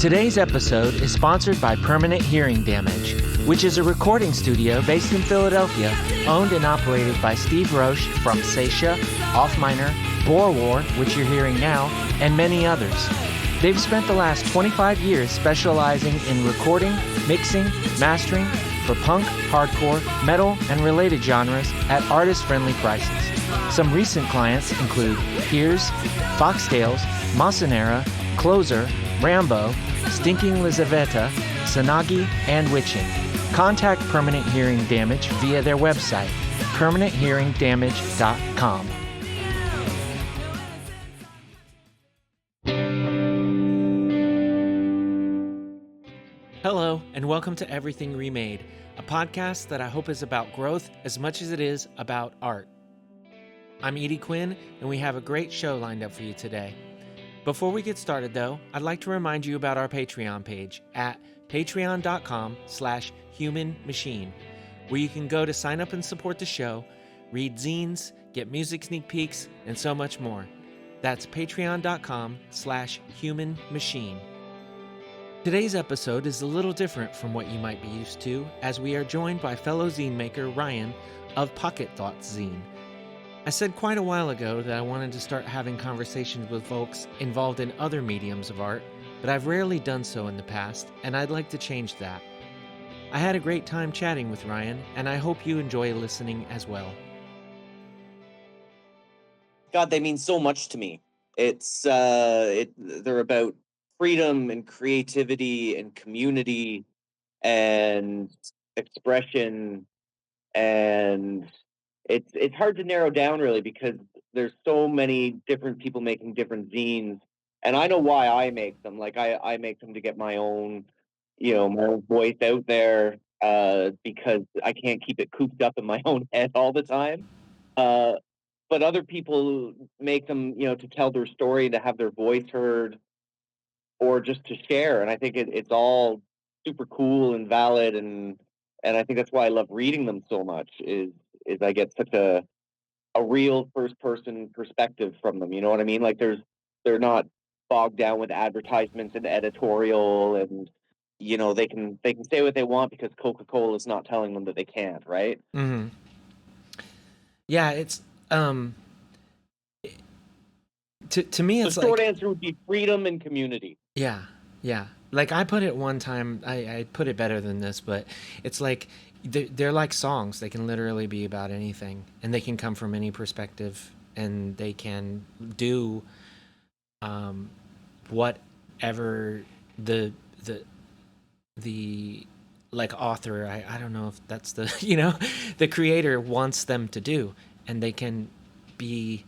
Today's episode is sponsored by Permanent Hearing Damage, which is a recording studio based in Philadelphia, owned and operated by Steve Roche from Seisha, Offminer, Boer War, which you're hearing now, and many others. They've spent the last 25 years specializing in recording, mixing, mastering for punk, hardcore, metal, and related genres at artist-friendly prices. Some recent clients include Piers, Foxtails, Masanera, Closer, Rambo, Stinking Lizaveta, Sanagi, and Witching. Contact Permanent Hearing Damage via their website, permanenthearingdamage.com. Hello, and welcome to Everything Remade, a podcast that I hope is about growth as much as it is about art. I'm Edie Quinn, and we have a great show lined up for you today. Before we get started, though, I'd like to remind you about our Patreon page at patreon.com/humanmachine, where you can go to sign up and support the show, read zines, get music sneak peeks, and so much more. That's patreon.com/humanmachine. Today's episode is a little different from what you might be used to, as we are joined by fellow zine maker Ryan of Pocket Thoughts Zine. I said quite a while ago that I wanted to start having conversations with folks involved in other mediums of art, but I've rarely done so in the past, and I'd like to change that. I had a great time chatting with Ryan, and I hope you enjoy listening as well. God, they mean so much to me. They're about freedom and creativity and community and expression, and it's hard to narrow down really because there's so many different people making different zines, and I know why I make them. Like I make them to get my own, my own voice out there, because I can't keep it cooped up in my own head all the time. Uh, but other people make them, to tell their story, to have their voice heard, or just to share. And I think it's all super cool and valid, and I think that's why I love reading them so much. Is I get such a real first person perspective from them. You know what I mean? Like they're not bogged down with advertisements and editorial, and they can say what they want because Coca-Cola is not telling them that they can't, right? Mm-hmm. Yeah, it's to me it's The short like answer would be freedom and community. yeah. Like I put it one time, I put it better than this, but it's like they're like songs. They can literally be about anything, and they can come from any perspective, and they can do whatever the like author, I don't know if that's the the creator wants them to do, and they can be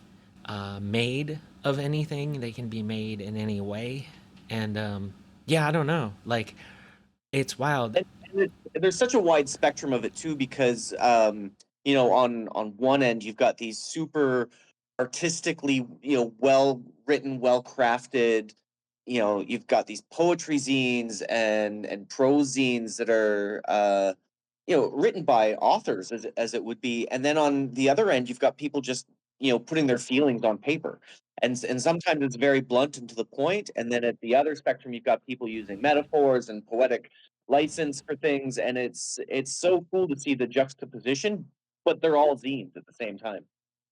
made of anything. They can be made in any way, and I don't know, like it's wild. And there's such a wide spectrum of it too, because on one end you've got these super artistically, well written, well crafted. You've got these poetry zines and prose zines that are written by authors, as it would be. And then on the other end you've got people just putting their feelings on paper, and sometimes it's very blunt and to the point. And then at the other spectrum you've got people using metaphors and poetic license for things, and it's so cool to see the juxtaposition, but they're all zines at the same time.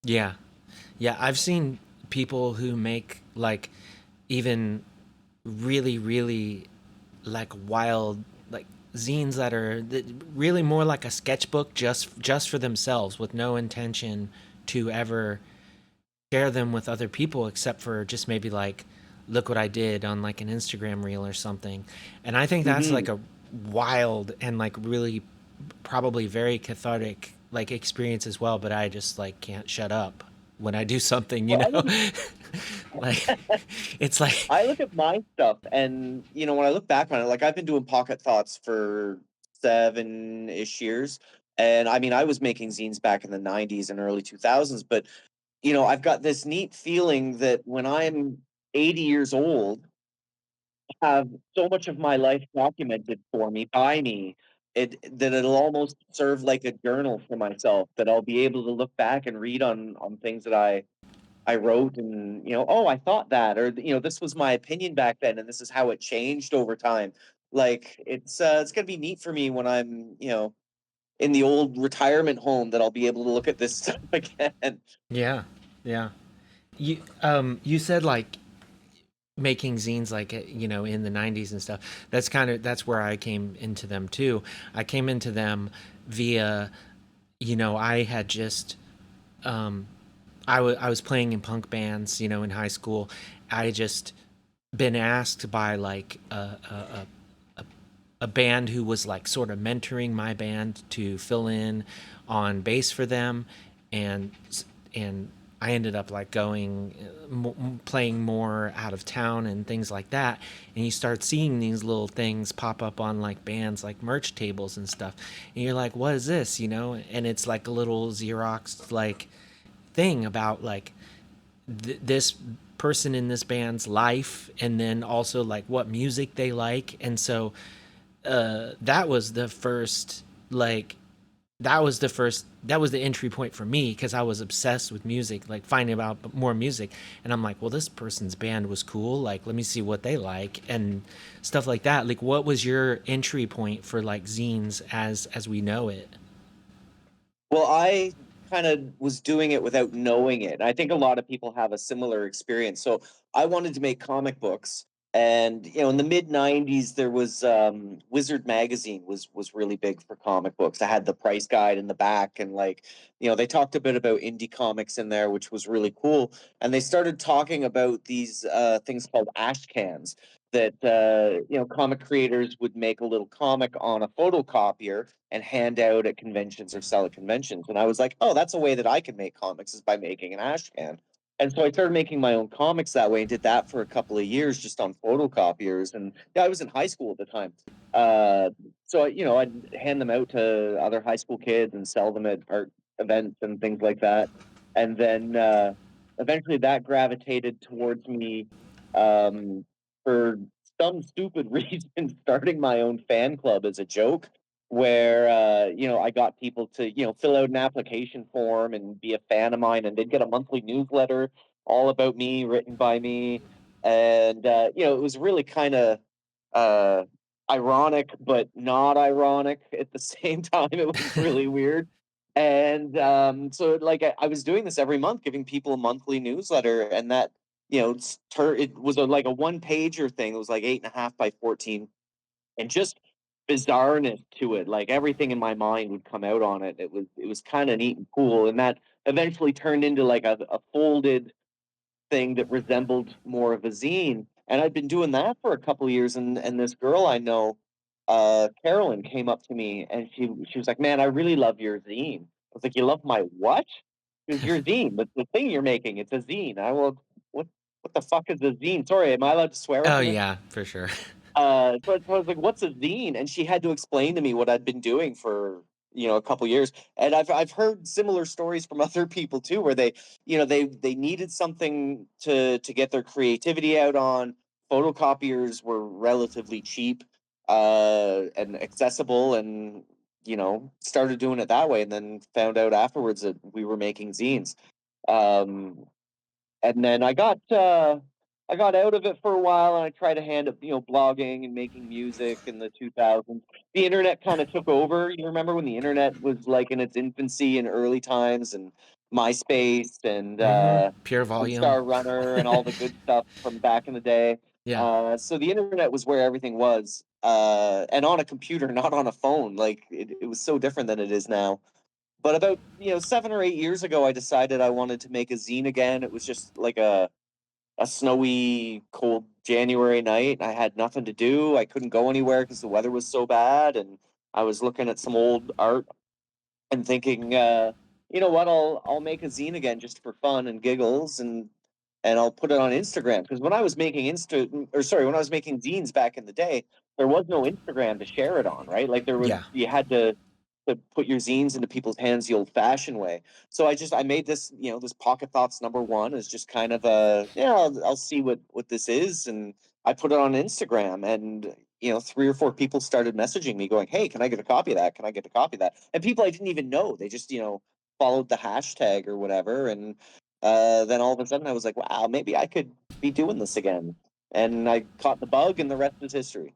Yeah, I've seen people who make like even really really like wild like zines that are really more like a sketchbook just for themselves, with no intention to ever share them with other people, except for just maybe like, look what I did on like an Instagram reel or something. And I think that's like a wild and like really probably very cathartic like experience as well, but I just like can't shut up when I do something, like it's like I look at my stuff, and when I look back on it, like I've been doing Pocket Thoughts for 7-ish years, and I mean I was making zines back in the 90s and early 2000s, but I've got this neat feeling that when I'm 80 years old, I have so much of my life documented for me by me, that it'll almost serve like a journal for myself, that I'll be able to look back and read on things that I I wrote and, "Oh, I thought that," or, "This was my opinion back then, and this is how it changed over time." Like, it's gonna be neat for me when I'm, in the old retirement home that I'll be able to look at this stuff again. Yeah, yeah. You said like making zines like in the 90s and stuff. That's where I came into them too. I came into them via I had just I was playing in punk bands, in high school. I just been asked by like a band who was like sort of mentoring my band to fill in on bass for them, and and I ended up like going playing more out of town and things like that. And you start seeing these little things pop up on like bands like merch tables and stuff, and you're like, what is this, and it's like a little Xerox like thing about like this person in this band's life, and then also like what music they like. And so that was the first like that was the entry point for me, because I was obsessed with music, like finding out more music. And I'm like, well, this person's band was cool, like let me see what they like and stuff like that. Like, what was your entry point for like zines as we know it? Well, I kind of was doing it without knowing it. I think a lot of people have a similar experience. So I wanted to make comic books, and in the mid '90s, there was Wizard magazine was really big for comic books. I had the price guide in the back, and like they talked a bit about indie comics in there, which was really cool. And they started talking about these things called ash cans that comic creators would make a little comic on a photocopier and hand out at conventions or sell at conventions. And I was like, oh, that's a way that I can make comics, is by making an ash can. And so I started making my own comics that way and did that for a couple of years just on photocopiers. And yeah, I was in high school at the time. Uh, so, I'd hand them out to other high school kids and sell them at art events and things like that. And then eventually that gravitated towards me, um, for some stupid reason, starting my own fan club as a joke, where I got people to fill out an application form and be a fan of mine, and they'd get a monthly newsletter all about me, written by me. And it was really kind of uh ironic but not ironic at the same time. It was really weird. And so like I was doing this every month, giving people a monthly newsletter, and that it was like a one pager thing. It was like 8.5 by 14, and just bizarreness to it. Like everything in my mind would come out on it. It was kind of neat and cool, and that eventually turned into like a folded thing that resembled more of a zine. And I'd been doing that for a couple of years, and this girl I know, Carolyn, came up to me and she was like, "Man, I really love your zine." I was like, "You love my what?" Because your zine, the thing you're making, it's a zine. What what the fuck is a zine? Sorry, am I allowed to swear Oh up in this? yeah, for sure. So I was like, "What's a zine?" And she had to explain to me what I'd been doing for a couple years. And I've heard similar stories from other people too, where they needed something to get their creativity out on. Photocopiers were relatively cheap and accessible, and started doing it that way, and then found out afterwards that we were making zines. Um, and then I got out of it for a while, and I tried a hand at blogging and making music in the 2000s. The internet kind of took over. You remember when the internet was like in its infancy in early times, and MySpace and Pure volume. Star Runner and all the good stuff from back in the day. Yeah. So the internet was where everything was, and on a computer, not on a phone. Like it was so different than it is now. But about 7 or 8 years ago, I decided I wanted to make a zine again. It was just like a snowy, cold January night. I had nothing to do. I couldn't go anywhere because the weather was so bad, and I was looking at some old art and thinking, you know what, I'll make a zine again just for fun and giggles, and I'll put it on Instagram. Because when I was making when I was making zines back in the day, there was no Instagram to share it on, right? Like Yeah. you had to put your zines into people's hands the old fashioned way. So I made this, this Pocket Thoughts #1 is just kind of I'll see what this is, and I put it on Instagram, and 3 or 4 people started messaging me going, "Hey, can I get a copy of that? Can I get a copy of that?" And people I didn't even know, they just followed the hashtag or whatever, and then all of a sudden I was like, wow, maybe I could be doing this again. And I caught the bug, and the rest is history.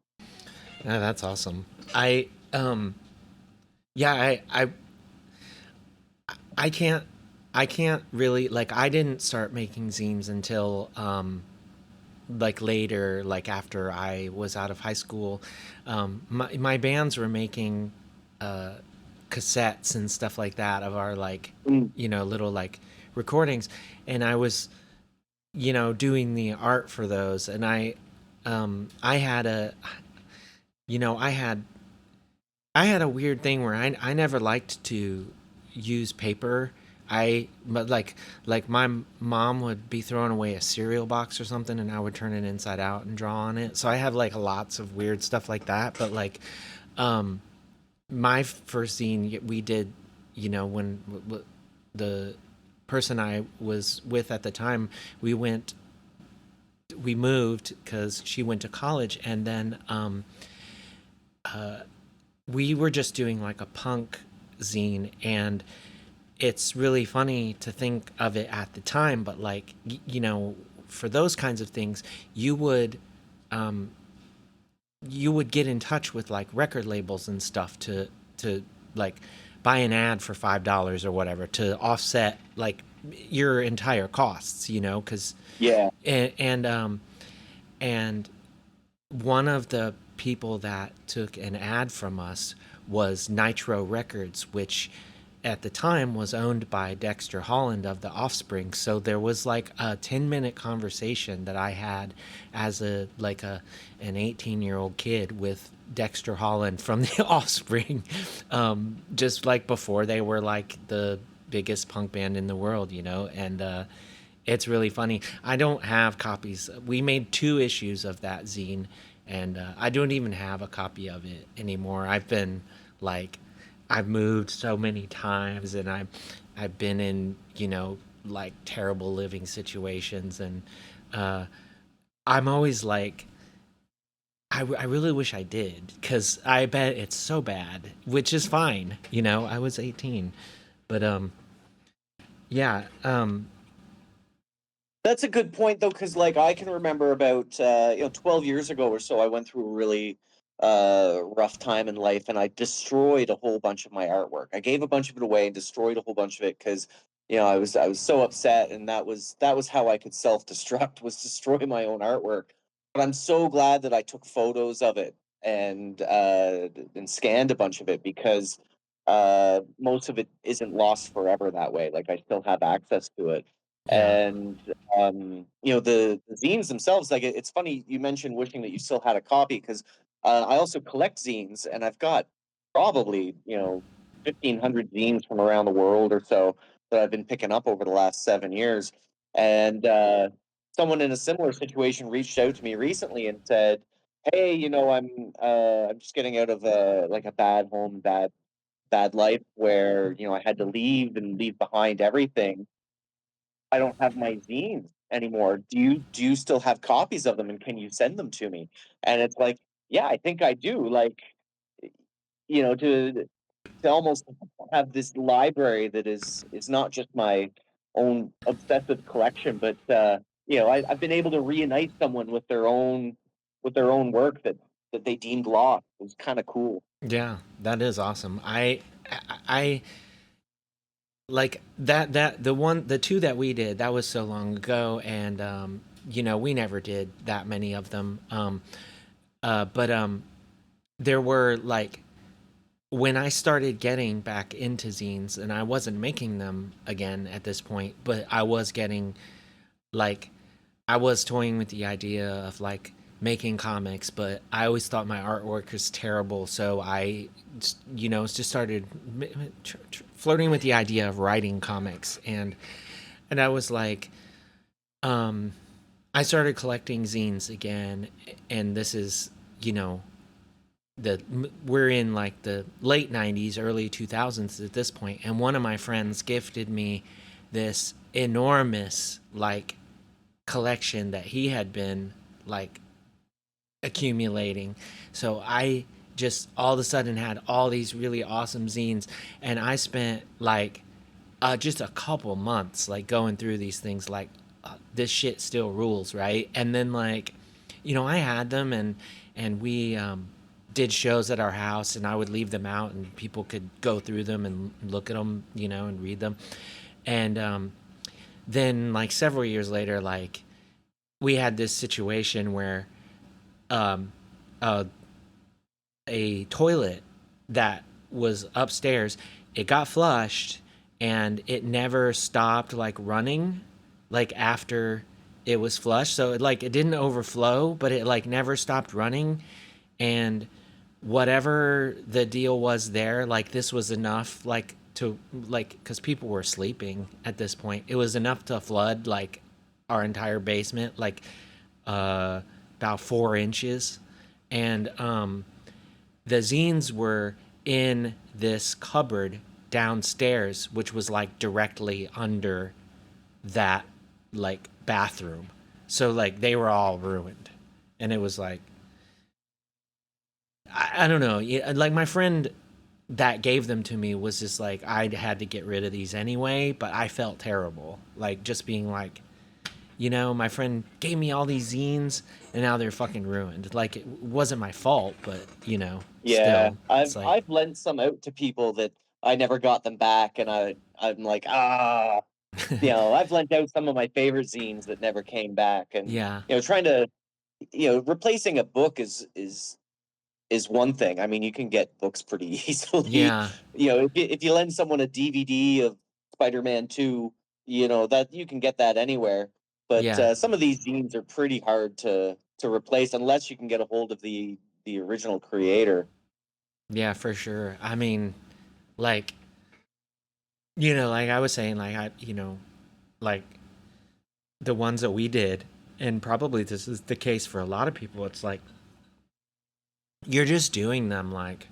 Yeah, that's awesome. I yeah, I can't I can't really like I didn't start making zines until like later, like after I was out of high school. My bands were making cassettes and stuff like that of our like Mm, little like recordings, and I was doing the art for those, and I had a I had a weird thing where I never liked to use paper. But like my mom would be throwing away a cereal box or something, and I would turn it inside out and draw on it. So I have like lots of weird stuff like that. But like um my first zine we did, when the person I was with at the time, we went we moved because she went to college, and then we were just doing like a punk zine, and it's really funny to think of it at the time, but like for those kinds of things, you would get in touch with like record labels and stuff to like buy an ad for $5 or whatever to offset like your entire costs, because yeah. and and one of the people that took an ad from us was Nitro Records, which at the time was owned by Dexter Holland of the Offspring. So there was like a 10-minute conversation that I had as an 18-year-old kid with Dexter Holland from the Offspring, just like before they were like the biggest punk band in the world, and it's really funny. I don't have copies. We made 2 issues of that zine, and I don't even have a copy of it anymore. Like, I've moved so many times, and I've been in like terrible living situations, and uh, I'm always like, I really wish I did, because I bet it's so bad, which is fine. I was 18, but yeah, That's a good point though, because like I can remember about 12 years ago or so, I went through a really rough time in life, and I destroyed a whole bunch of my artwork. I gave a bunch of it away and destroyed a whole bunch of it because I was so upset, and that was how I could self destruct, was destroy my own artwork. But I'm so glad that I took photos of it and scanned a bunch of it, because most of it isn't lost forever that way. Like, I still have access to it. yeah, And the zines themselves, like, it's funny you mentioned wishing that you still had a copy, because I also collect zines, and I've got probably 1,500 zines from around the world or so that I've been picking up over the last 7 years. And someone in a similar situation reached out to me recently and said, hey, I'm just getting out of a bad home, bad life, where I had to leave and leave behind everything. I don't have my zines anymore. Do you still have copies of them, and can you send them to me? And it's like, yeah, I think I do. Like, to almost have this library that is not just my own obsessive collection, but I've been able to reunite someone with their own work that they deemed lost. It's kind of cool. yeah, that is awesome. I like that the 2 that we did, that was so long ago, and we never did that many of them. But there were like, when I started getting back into zines, and I wasn't making them again at this point, but I was getting like, I was toying with the idea of like making comics, but I always thought my artwork was terrible, so I just started flirting with the idea of writing comics, and I was like, um I started collecting zines again, and this is, you know, we're in like the late 90s, early 2000s at this point, and one of my friends gifted me this enormous like collection that he had been like accumulating. So I just all of a sudden had all these really awesome zines, and I spent like just a couple months, like going through these things, like this shit still rules, right? And then like, I had them, and we did shows at our house, and I would leave them out, and people could go through them and look at them, and read them. And then like several years later, like we had this situation where um, uh, a toilet that was upstairs, it got flushed, and it never stopped like running like after it was flushed. So it didn't overflow, but it like never stopped running. And whatever the deal was there, like this was enough like to like cuz people were sleeping at this point. It was enough to flood like our entire basement, like uh about 4 inches. And the zines were in this cupboard downstairs, which was like directly under that like bathroom. So like they were all ruined. And it was like, I don't know. Like my friend that gave them to me was just like, I had to get rid of these anyway, but I felt terrible. Like just being like, my friend gave me all these zines and now they're fucking ruined. Like it wasn't my fault, but Yeah, still, I've it's like, I've lent some out to people that I never got them back, and I'm like, ah, I've lent out some of my favorite zines that never came back, and yeah, trying to, replacing a book is one thing. I mean, you can get books pretty easily. yeah, If you lend someone a DVD of Spider-Man 2, that you can get that anywhere. But yeah, some of these zines are pretty hard to replace unless you can get a hold of the original creator. yeah, for sure. I mean, like, like I was saying, like, like the ones that we did, and probably this is the case for a lot of people, it's like you're just doing them like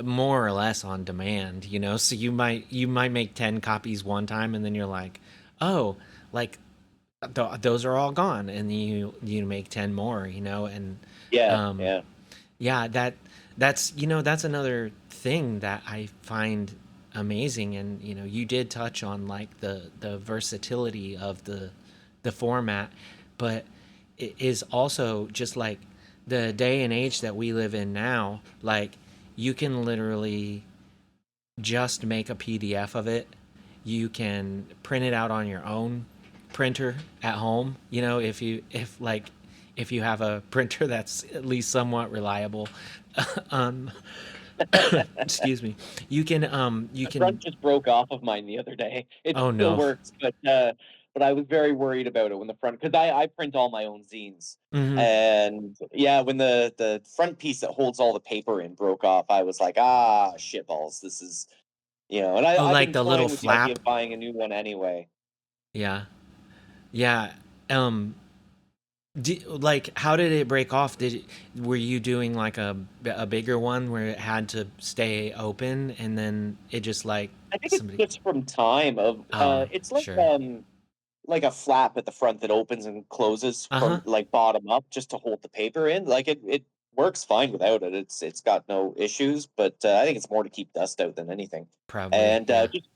more or less on demand, so you might make 10 copies one time, and then you're like, oh, like those are all gone, and you make 10 more, and Yeah, um yeah. yeah, that's another thing that I find amazing. And you did touch on like the versatility of the format, but it is also just like the day and age that we live in now. Like you can literally just make a PDF of it. You can print it out on your own printer at home, if you have a printer that's at least somewhat reliable. um excuse me. You The front can just broke off of mine the other day. It Oh still no. works, but I was very worried about it when the front, because I print all my own zines. Hmm. And yeah, when the front piece that holds all the paper in broke off, I was like, ah, shitballs. This is, and Oh, I've like been the little toying with the idea flap. of buying a new one anyway. Yeah, yeah. um like how did it break off? Were you doing like a bigger one where it had to stay open, and then it just like I think it's somebody? just from time of Oh, it's sure. like a flap at the front that opens and closes Uh-huh. from like bottom up just to hold the paper in. Like it works fine without it. It's got no issues, but I think it's more to keep dust out than anything. Probably, And yeah. just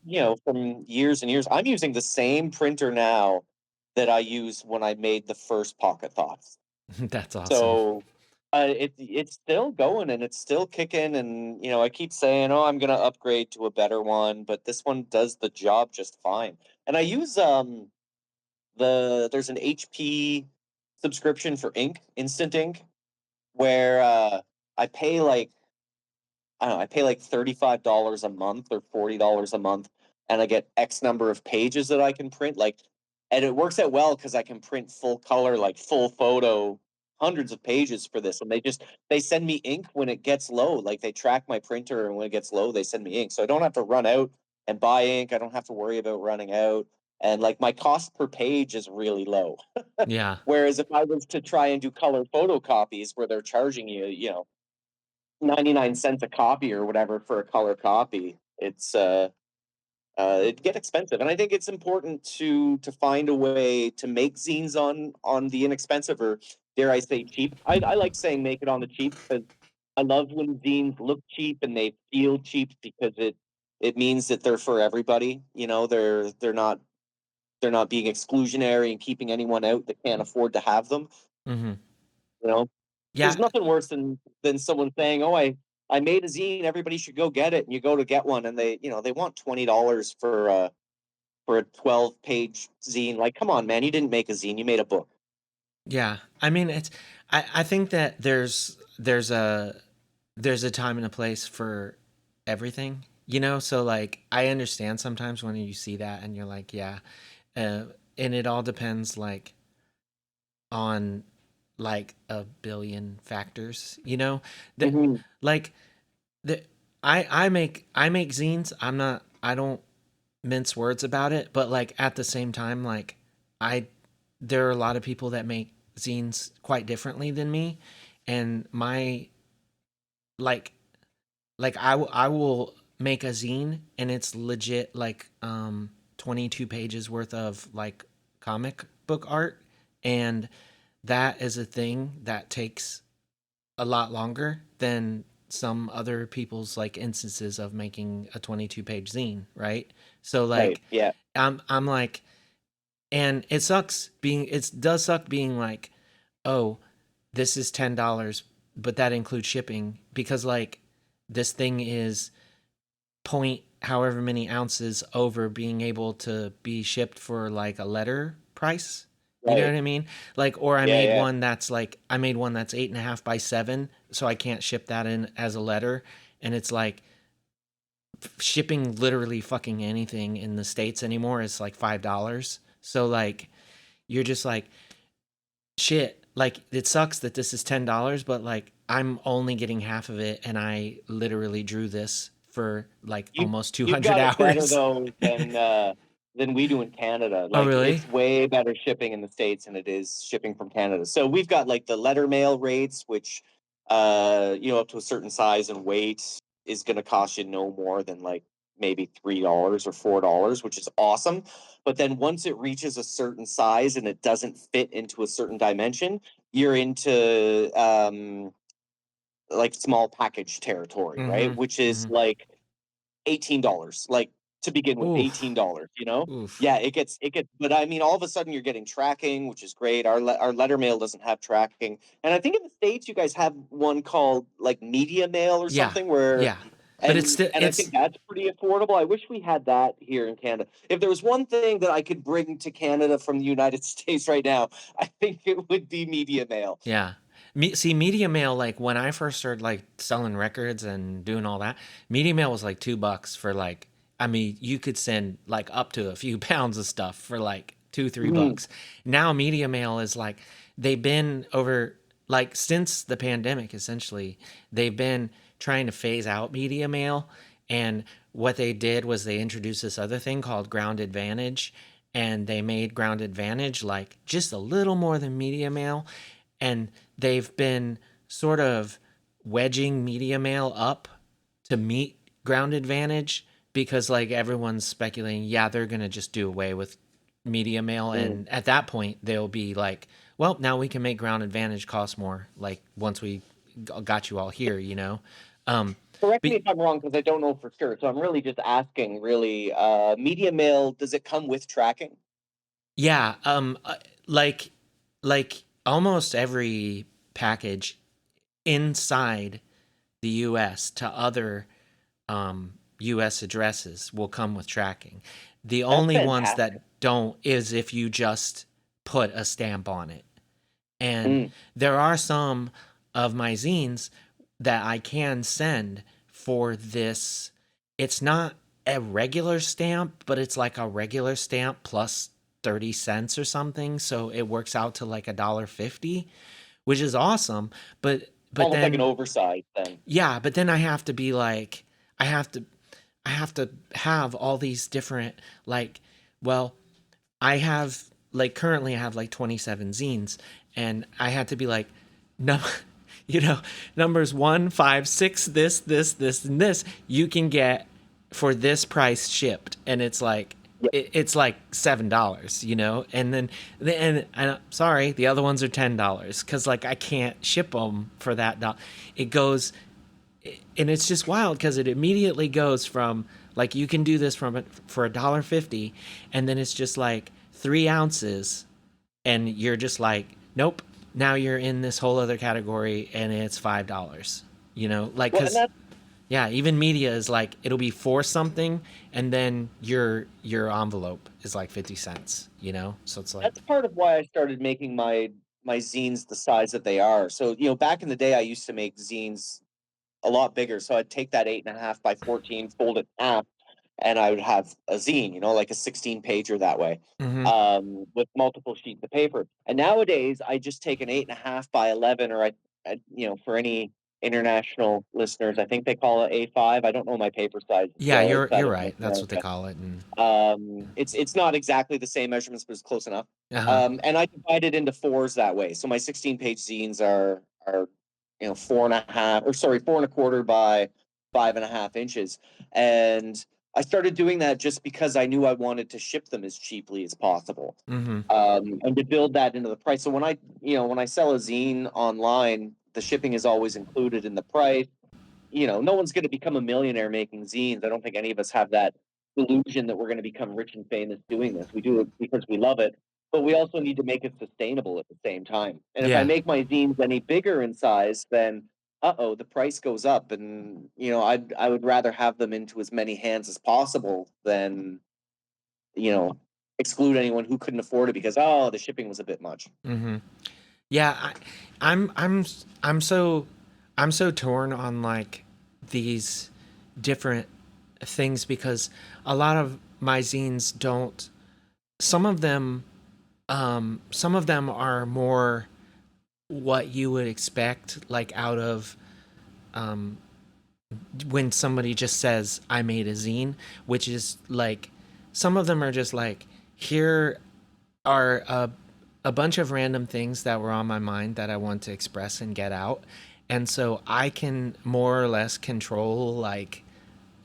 from years and years, I'm using the same printer now that I used when I made the first Pocket Thoughts. That's awesome. So it's still going and it's still kicking, and I keep saying, oh, I'm gonna upgrade to a better one, but this one does the job just fine. And I use there's an HP subscription for ink, instant ink, where I pay like I don't know, I pay like $35 a month or $40 a month, and I get X number of pages that I can print. Like, and it works out well because I can print full color, like full photo, hundreds of pages for this. And they send me ink when it gets low. Like they track my printer, and when it gets low, they send me ink. So I don't have to run out and buy ink. I don't have to worry about running out. And like my cost per page is really low. Yeah. Whereas if I was to try and do color photocopies where they're charging you, 99 cents a copy or whatever for a color copy, it'd get expensive. And I think it's important to find a way to make zines on the inexpensive, or dare I say cheap. I like saying make it on the cheap because I love when zines look cheap and they feel cheap because it means that they're for everybody. They're not being exclusionary and keeping anyone out that can't afford to have them. Hmm. You know, Yeah, there's nothing worse than someone saying, "Oh, I made a zine. Everybody should go get it." And you go to get one, and they want $20 for a 12-page zine. Like, come on, man, you didn't make a zine, you made a book. yeah. I mean, I think that there's a time and a place for everything, you know? So like I understand sometimes when you see that and you're like, yeah. Uh, and it all depends like on like a billion factors, you know? That Hmm. like the I make zines. I don't mince words about it, but like at the same time like I there are a lot of people that make zines quite differently than me, and my like I will make a zine and it's legit like 22 pages worth of like comic book art, and that is a thing that takes a lot longer than some other people's like instances of making a 22 page zine, right? So Right. like Yeah. I'm like, and it does suck being like, oh, this is $10, but that includes shipping because like this thing is point however many ounces over being able to be shipped for like a letter price. You know Right. what I mean? Like, or Yeah. Yeah. I made one that's 8.5 by 7, so I can't ship that in as a letter, and it's like shipping literally fucking anything in the States anymore is like $5. So like you're just like, shit, like it sucks that this is $10, but like I'm only getting half of it, and I literally drew this for like You almost you've 200 got it better hours. though than we do in Canada. Oh Like, really? it's way better shipping in the States than it is shipping from Canada. So we've got like the letter mail rates, which up to a certain size and weight is going to cost you no more than like maybe $3 or $4, which is awesome. But then once it reaches a certain size and it doesn't fit into a certain dimension, you're into like small package territory, right? Mm-hmm. Which is Mm-hmm. like $18, like, to begin with, Oof. $18. Oof. Yeah, it gets, but I mean, all of a sudden you're getting tracking, which is great. Our letter mail doesn't have tracking. And I think in the States you guys have one called like media mail or Yeah. something where, Yeah. But it's and still and I think that's pretty affordable. I wish we had that here in Canada. If there was one thing that I could bring to Canada from the United States right now, I think it would be media mail. yeah. See, media mail, like when I first started like selling records and doing all that, media mail was like $2 for like, I mean, you could send like up to a few pounds of stuff for like two, three Mhm. bucks. Now media mail is like, they've been over, like since the pandemic, essentially, they've been trying to phase out media mail. And what they did was they introduced this other thing called Ground Advantage, and they made Ground Advantage like just a little more than media mail, and they've been sort of wedging media mail up to meet Ground Advantage because like everyone's speculating, yeah, they're going to just do away with media mail, Mm. and at that point they'll be like, well, now we can make Ground Advantage cost more, like once we got you all here, you know. Correct But me if I'm wrong, because I don't know for sure. So I'm really just asking, really, media mail, does it come with tracking? yeah, like almost every package inside the US to other US addresses will come with tracking. The That's only ones fantastic. that don't is if you just put a stamp on it. And Mm, there are some of my zines that I can send for this. It's not a regular stamp, but it's like a regular stamp plus 30 cents or something. So it works out to like $1.50, which is awesome. But almost like an then oversight then. yeah, but then I have to be like, I have to I have to have all these different like, well, I have like currently I have like 27 zines, and I had to be like, no, you know, numbers 1, 5, 6, this and this you can get for this price shipped, and it's like Yeah. it's like $7, you know, and then and I'm sorry, the other ones are $10 because like I can't ship them for that. It goes, and it's just wild because it immediately goes from Like you can do this for $1.50, and then it's just like 3 ounces, and you're just like, nope. Now you're in this whole other category, and it's $5. Like Well, and because that's yeah, even media is like it'll be for something, and then your envelope is like 50 cents. So it's like, that's part of why I started making my zines the size that they are. So, back in the day, I used to make zines a lot bigger. So I'd take that 8.5 by 14, fold it in half, and I would have a zine, like a 16 pager that way, mm-hmm. with multiple sheets of paper. And nowadays, I just take an 8.5 by 11, or for any international listeners, I think they call it A5. I don't know my paper size Yeah, outside you're of North right. That's what they America. call it. And It's not exactly the same measurements, but it's close enough. uh-huh. And I divide it into fours that way. So my 16-page zines are 4.5, or sorry, 4.25 by 5.5 inches. And I started doing that just because I knew I wanted to ship them as cheaply as possible. Mm-hmm. And to build that into the price. So when I sell a zine online, the shipping is always included in the price. No one's going to become a millionaire making zines. I don't think any of us have that illusion that we're going to become rich and famous doing this. We do it because we love it, but we also need to make it sustainable at the same time. And if I Yeah. make my zines any bigger in size, then the price goes up, and I would rather have them into as many hands as possible than you know exclude anyone who couldn't afford it because the shipping was a bit much. Mm-hmm. Yeah, I'm I'm I'm so I'm so torn on like these different things because a lot of my zines don't. Some of them, some of them are more what you would expect, like out of when somebody just says I made a zine, which is like some of them are just like here are a bunch of random things that were on my mind that I want to express and get out. And so I can more or less control like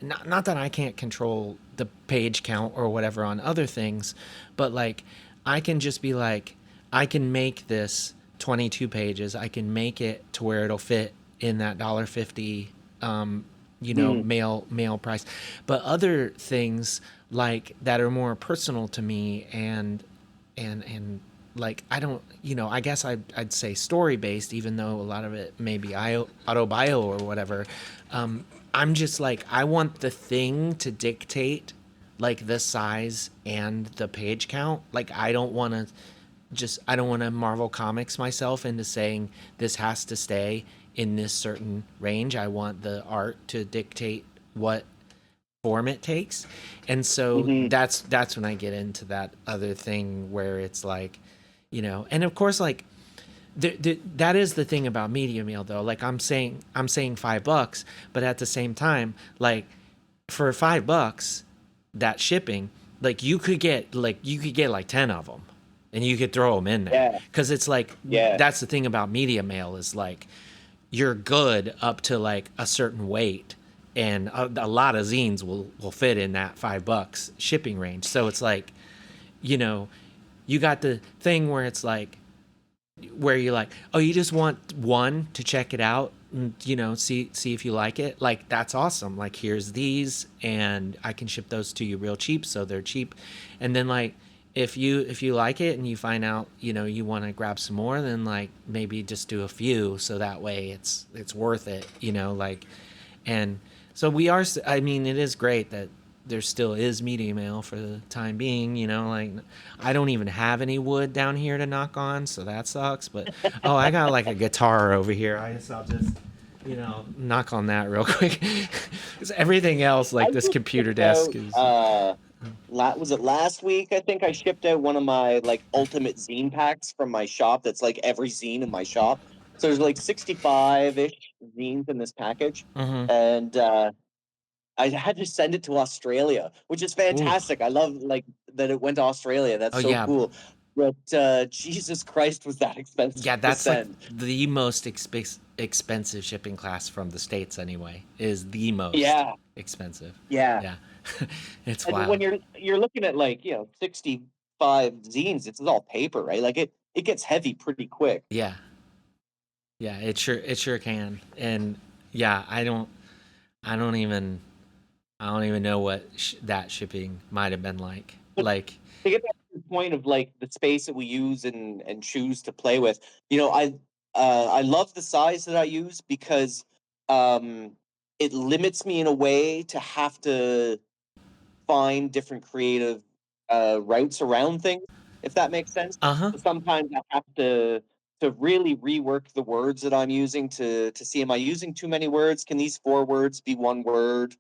not that I can't control the page count or whatever on other things, but like I can just be like I can make this 22 pages. I can make it to where it'll fit in that $1.50 Mhm. mail price. But other things like that are more personal to me and like I don't, I guess I'd say story based, even though a lot of it may be autobio or whatever. I'm just like I want the thing to dictate like the size and the page count. Like I don't want to Marvel Comics myself into saying this has to stay in this certain range. I want the art to dictate what form it takes. And so Mhm. that's when I get into that other thing where it's like, and of course like that is the thing about media mail though. Like I'm saying $5, but at the same time, like for $5, that shipping, like you could get like 10 of them and you could throw them in there Yeah. because it's like Yeah. that's the thing about media mail is like you're good up to like a certain weight, and a lot of zines will fit in that $5 shipping range. So it's like, you know, you got the thing where it's like where you're like, oh, you just want one to check it out and see if you like it. Like that's awesome. Like here's these, and I can ship those to you real cheap, so they're cheap. And then like if you like it and you find out you want to grab some more, then like maybe just do a few so that way it's worth it. Like, and so we are. I mean, it is great that there still is media mail for the time being. Like I don't even have any wood down here to knock on, so that sucks. But oh, I got like a guitar over here. I guess I'll just knock on that real quick. Because everything else, I like this just computer shipped desk, out. is. Was it last week? I think I shipped out one of my like ultimate zine packs from my shop. That's like every zine in my shop. So there's like 65-ish zines in this package, Mm-hmm. and I had to send it to Australia, which is Ooh. fantastic. I love like that it went to Australia. That's Oh so yeah, cool. But Jesus Christ, was that expensive yeah. to That's like send? the most expensive shipping class from the states. Anyway, is the most Yeah, expensive. yeah. Yeah, it's And when wild. you're looking at like 65 zines, it's all paper, right? Like it gets heavy pretty quick. Yeah, yeah. It sure can. And yeah, I don't even. I don't even know what that shipping might have been like. But to get back to the point of like the space that we use and choose to play with, I love the size that I use because um, it limits me in a way to have to find different creative routes around things, if that makes sense. Uh huh. So sometimes I have to really rework the words that I'm using to see, am I using too many words? Can these four words be one word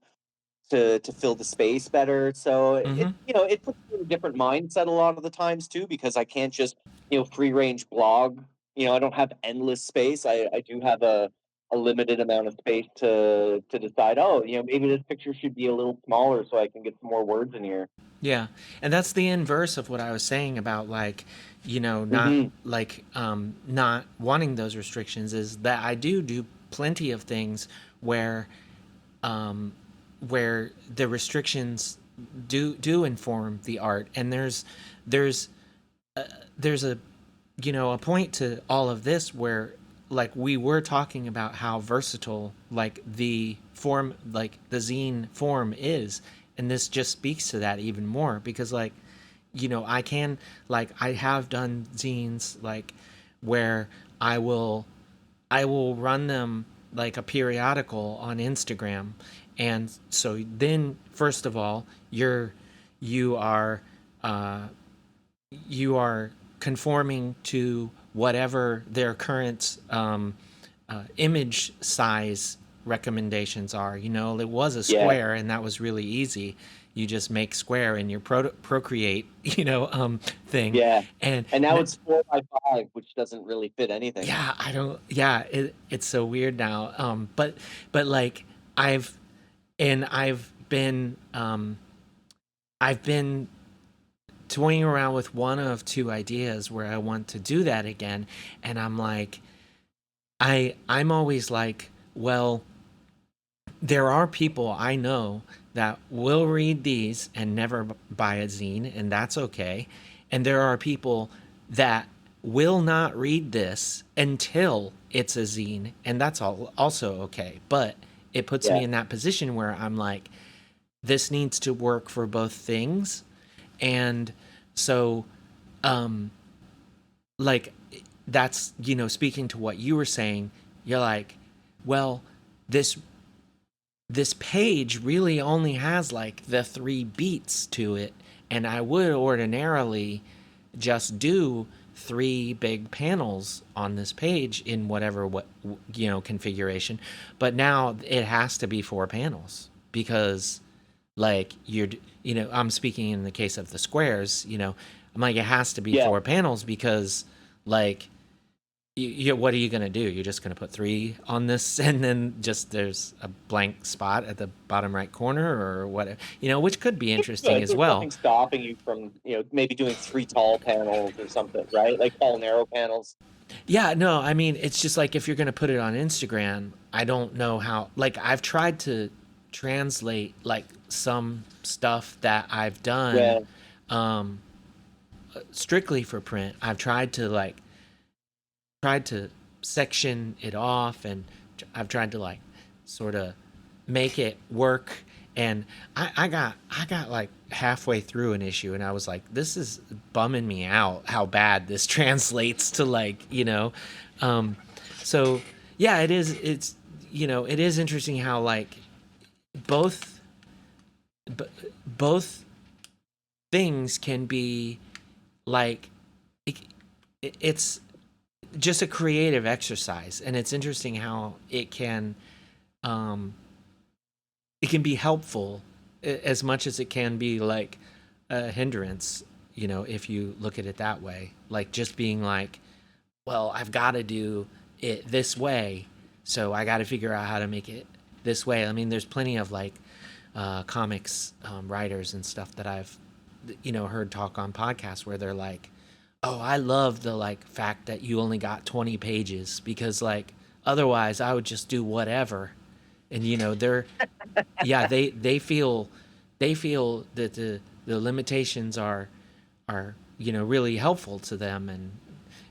to fill the space better? So Mm-hmm. it puts me in a different mindset a lot of the times too, because I can't just free range blog. I don't have endless space. I do have a limited amount of space to decide. Oh, maybe this picture should be a little smaller so I can get some more words in here. Yeah, and that's the inverse of what I was saying about like, not Hmm. like not wanting those restrictions is that I do plenty of things where um where the restrictions do inform the art, and there's there's a a point to all of this where like we were talking about how versatile like the form, like the zine form is, and this just speaks to that even more because like I can, like, I have done zines like where I will run them like a periodical on Instagram. And so then first of all, you are uh you are conforming to whatever their current image size recommendations are. It was a Yeah, square, and that was really easy. You just make square in your Procreate, thing, yeah. and And now it's 4 by 5, which doesn't really fit anything. yeah, I don't. Yeah, it's so weird now. But like I've I've been toying around with one of two ideas where I want to do that again, and I'm like, I'm always like, well, there are people I know that will read these and never buy a zine, and that's okay. And there are people that will not read this until it's a zine, and that's all also okay. But it puts Yeah, me in that position where I'm like, this needs to work for both things. And so like that's speaking to what you were saying, you're like, well, this this page really only has like the three beats to it, and I would ordinarily just do three big panels on this page in whatever configuration, but now it has to be four panels because like I'm speaking in the case of the squares. I'm like, it has to be yeah. four panels because like what are you going to do? You're just going to put three on this and then just there's a blank spot at the bottom right corner or what, which could be It's interesting good. as There's well. nothing stopping you from, maybe doing three tall panels or something, right? Like tall, narrow panels. Yeah, no, I mean, it's just like if you're going to put it on Instagram, I don't know how, like, I've tried to translate like some stuff that I've done Yeah, strictly for print. I've tried to section it off, and I've tried to like sort of make it work. And I got like halfway through an issue, and I was like, this is bumming me out how bad this translates to like um, so yeah, it is interesting how like both b- both things can be like it, it's just a creative exercise, and it's interesting how um it can be helpful as much as it can be like a hindrance, if you look at it that way, like just being like, well, I've got to do it this way, so I got to figure out how to make it this way. I mean, there's plenty of like comics writers and stuff that I've heard talk on podcasts where they're like, oh, I love the like fact that you only got 20 pages because like otherwise I would just do whatever. And they're yeah, they feel that the limitations are really helpful to them. And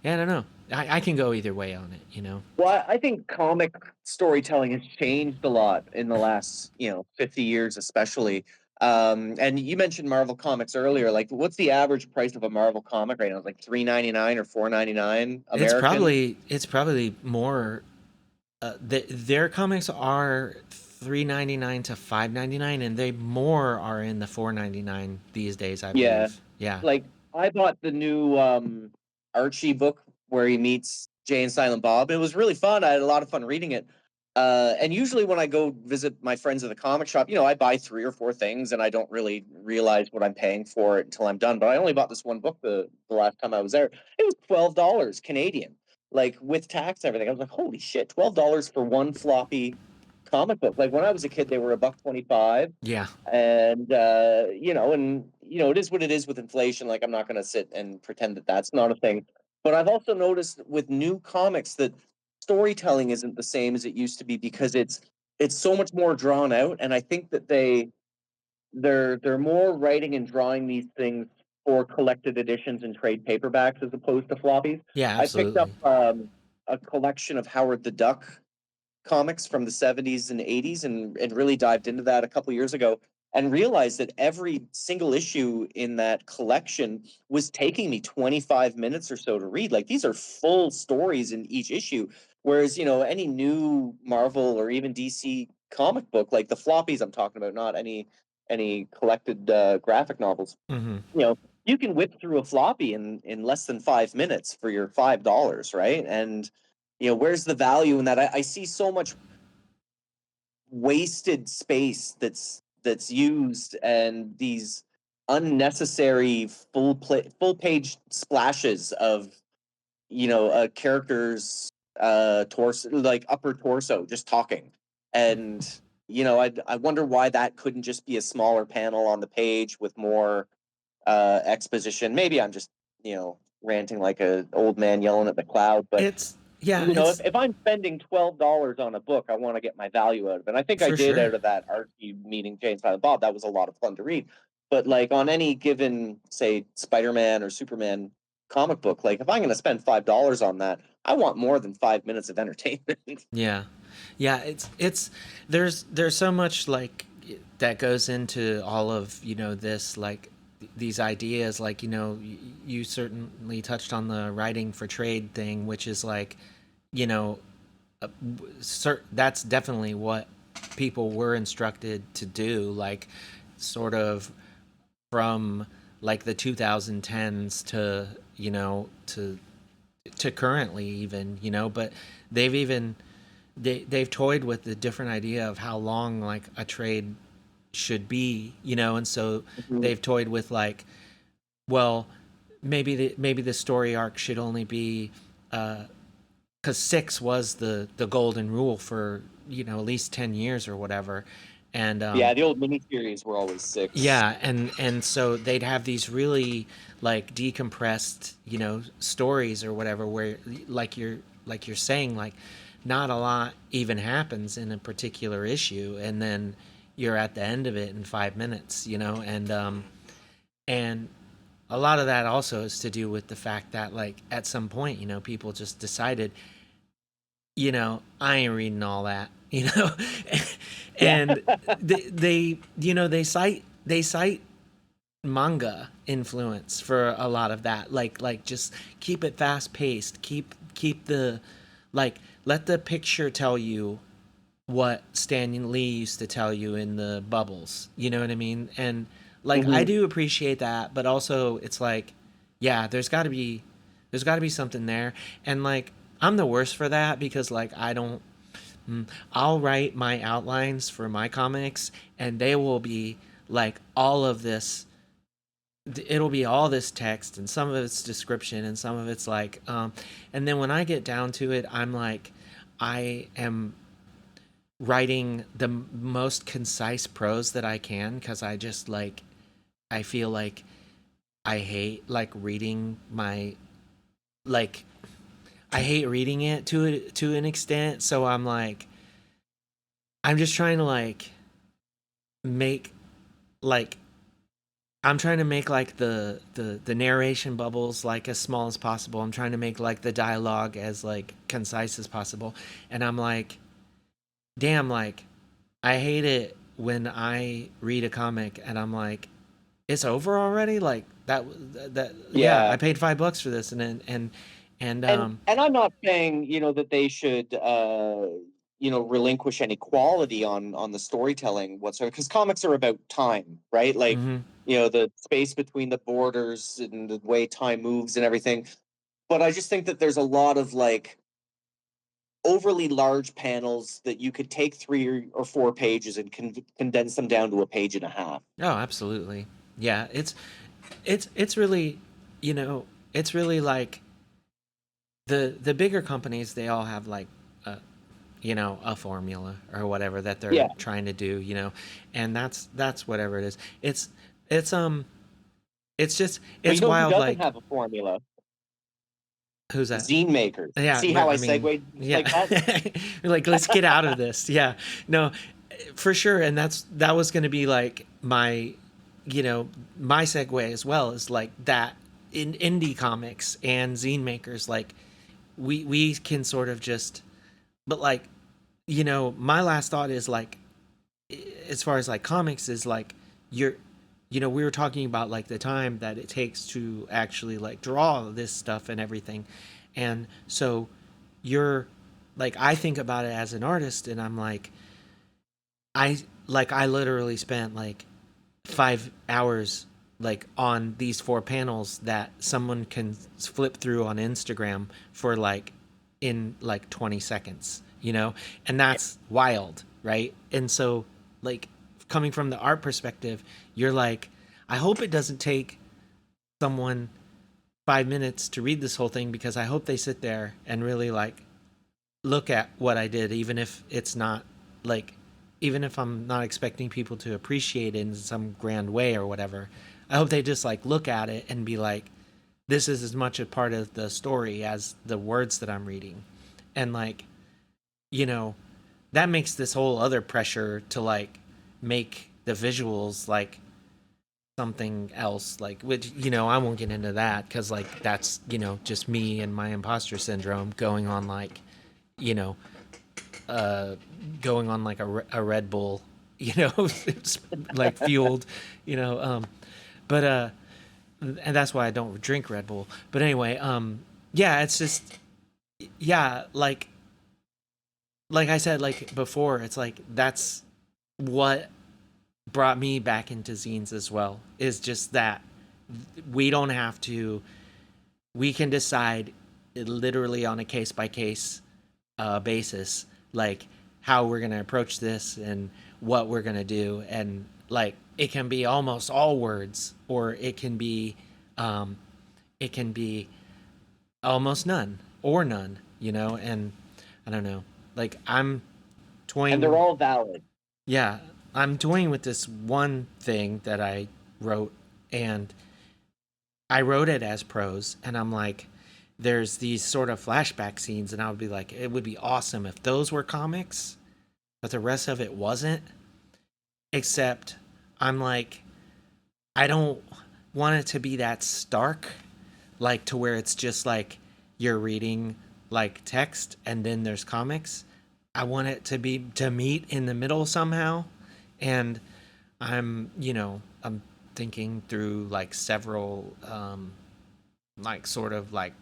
yeah, I don't know. I can go either way on it, you know. Well, I think comic storytelling has changed a lot in the last, 50 years, especially. And you mentioned Marvel Comics earlier. Like, what's the average price of a Marvel comic right now? It's like $3.99 or $4.99 American. It's probably more. Their comics are $3.99 to $5.99, and they more are in the $4.99 these days, I Yeah. believe. Yeah, Like, I bought the new Archie book where he meets Jay and Silent Bob. It was really fun. I had a lot of fun reading it. And usually when I go visit my friends at the comic shop, I buy 3 or 4 things and I don't really realize what I'm paying for it until I'm done. But I only bought this one book the last time I was there. It was $12 Canadian, like with tax and everything. I was like, holy shit, $12 for one floppy comic book. Like when I was a kid, they were a buck 25, yeah, and it is what it is with inflation. Like I'm not going to sit and pretend that that's not a thing. But I've also noticed with new comics that storytelling isn't the same as it used to be because it's so much more drawn out, and I think that they're more writing and drawing these things for collected editions and trade paperbacks as opposed to floppies. yeah, I picked up absolutely. a collection of Howard the Duck comics from the 70s and 80s, and really dived into that a couple years ago and realized that every single issue in that collection was taking me 25 minutes or so to read. Like these are full stories in each issue, whereas any new Marvel or even DC comic book, like the floppies I'm talking about, not any collected graphic novels, Hmm. you know you can whip through a floppy in less than 5 minutes for your $5, right? And where's the value in that? I see so much wasted space that's used, and these unnecessary full page splashes of a character's torso, like upper torso, just talking. And I wonder why that couldn't just be a smaller panel on the page with more exposition. Maybe I'm just ranting like a old man yelling at the cloud, but It's yeah, it's if I'm spending $12 on a book, I want to get my value out of it. And I think I for did sure. out of that Archie meeting Jane Silent Bob. That was a lot of fun to read. But like on any given, say, Spider-Man or Superman comic book, like if I'm going to spend $5 on that, I want more than 5 minutes of entertainment. Yeah, yeah. It's there's so much like that goes into all of this like these ideas like you certainly touched on the writing for trade thing, which is like you know that's definitely what people were instructed to do, like sort of from like the 2010s to to currently even but they've even they've toyed with the different idea of how long like a trade should be, and so Mhm. they've toyed with like, well, maybe the story arc should only be because 6 was the golden rule for at least 10 years or whatever. And Yeah, the old miniseries were always 6. yeah, and so they'd have these really like decompressed, stories or whatever where like you're saying like not a lot even happens in a particular issue, and then you're at the end of it in 5 minutes, and a lot of that also is to do with the fact that like at some point, people just decided, I ain't reading all that, Yeah. and they cite manga influence for a lot of that, like just keep it fast paced, keep the like let the picture tell you what Stan Lee used to tell you in the bubbles, you know what I mean? And like I Hmm. do appreciate that, but also it's like, yeah, there's got to be something there. And like I'm the worst for that because like I don't I'll write my outlines for my comics and they will be like all of this, it'll be all this text and some of it's description and some of it's like and then when I get down to it, I'm like I am writing the most concise prose that I can because I just like I feel like I hate like reading my like I hate reading it to an extent, so I'm like I'm just trying to like make like I'm trying to make like the narration bubbles like as small as possible. I'm trying to make like the dialogue as like concise as possible. And I'm like, damn, like I hate it when I read a comic and I'm like, it's over already. Like that yeah, I Yeah. paid $5 for this, and And I'm not saying, that they should relinquish any quality on the storytelling whatsoever, because comics are about time, right? Like, mhm. the space between the borders and the way time moves and everything. But I just think that there's a lot of like overly large panels that you could take 3 or 4 pages and condense them down to a page and a half. Oh, absolutely. Yeah, it's really, you know, it's really like the bigger companies, they all have like a, a formula or whatever that they're Yeah. trying to do, and that's whatever it is. It's it's just But you it's know who wild doesn't like have a formula? who's that? Zine makers. Yeah, See but how I I mean, segued yeah. like that? Like let's get out of this. Yeah. No, for sure, and that was going to be like my segue as well, is like that in indie comics and zine makers, like we can sort of just, but like, my last thought is like, as far as like comics is like, you're we were talking about like the time that it takes to actually like draw this stuff and everything, and so you're like, I think about it as an artist and I'm like, I literally spent like 5 hours like on these 4 panels that someone can flip through on Instagram for like in like 20 seconds, and that's wild, right? And so, like, coming from the art perspective, you're like, I hope it doesn't take someone 5 minutes to read this whole thing, because I hope they sit there and really like look at what I did, even if it's not like, even if I'm not expecting people to appreciate it in some grand way or whatever. I hope they just like look at it and be like, this is as much a part of the story as the words that I'm reading. And like, you know, that makes this whole other pressure to like make the visuals like something else, like, which, I won't get into that because like that's, just me and my imposter syndrome going on like, you know uh going on like a Red Bull, it's like fueled, you know but and that's why I don't drink Red Bull. But anyway, yeah, it's just, yeah, like I said, like before, it's like that's what brought me back into zines as well, is just that we don't have to, we can decide literally on a case by case basis, like how we're gonna approach this and what we're gonna do, and like it can be almost all words, or um, it can be almost none or none, and I don't know, like I'm And they're toying, all valid. yeah, I'm toying with this one thing that I wrote, and I wrote it as prose, and I'm like, there's these sort of flashback scenes, and I would be like, it would be awesome if those were comics, but the rest of it wasn't. Except I'm like, I don't want it to be that stark, like to where it's just like you're reading like text and then there's comics. I want it to be to meet in the middle somehow. And I'm thinking through like several like sort of like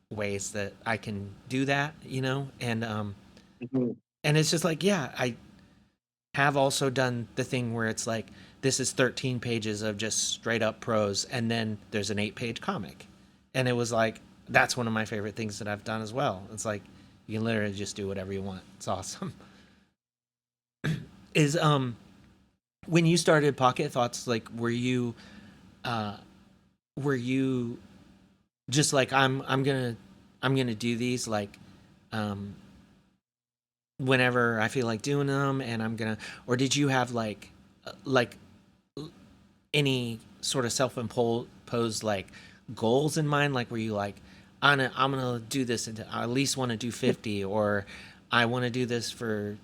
ways that I can do that, Mhm. and it's just like, yeah, I have also done the thing where it's like, this is 13 pages of just straight up prose and then there's an 8-page comic. And it was like, that's one of my favorite things that I've done as well. It's like you can literally just do whatever you want. It's awesome. Is when you started Pocket Thoughts, like uh were you just like, I'm gonna do these like um whenever I feel like doing them, and I'm gonna, or did you have like any sort of self-imposed like goals in mind? Like, were you like, I'm gonna do this, and I at least want to do 50, or I want to do this for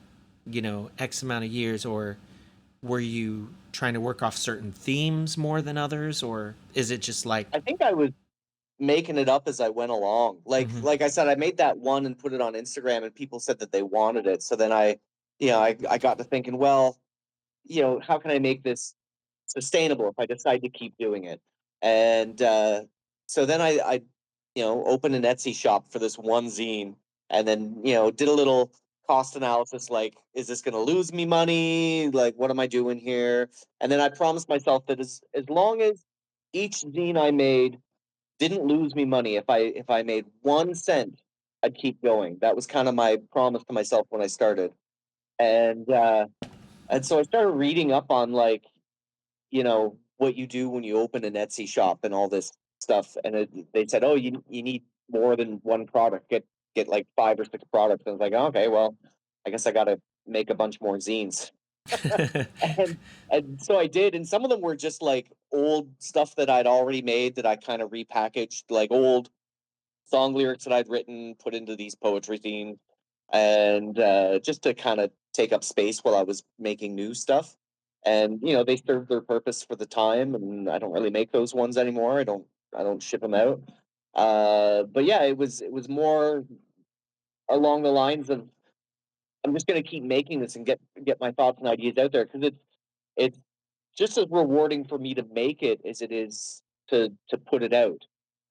X amount of years, or were you trying to work off certain themes more than others, or is it just like? I think I was making it up as I went along. Mhm. Like I said, I made that one and put it on Instagram, and people said that they wanted it. So then I got to thinking, well, how can I make this sustainable if I decide to keep doing it? And so then I opened an Etsy shop for this one zine, and then did a little cost analysis, like, is this going to lose me money? Like, what am I doing here? And then I promised myself that as long as each zine I made didn't lose me money, if I made 1 cent, I'd keep going. That was kind of my promise to myself when I started. And so I started reading up on, like, what you do when you open an Etsy shop and all this stuff. And they said, oh, you need more than one product. Get like 5 or 6 products. And I was like, okay, well, I guess I got to make a bunch more zines. and so I did, and some of them were just like old stuff that I'd already made that I kind of repackaged, like old song lyrics that I'd written, put into these poetry themes, and just to kind of take up space while I was making new stuff. And they served their purpose for the time, and I don't really make those ones anymore. I don't ship them out. But yeah, it was more along the lines of, I'm just going to keep making this and get my thoughts and ideas out there, because it's just as rewarding for me to make it as it is to put it out,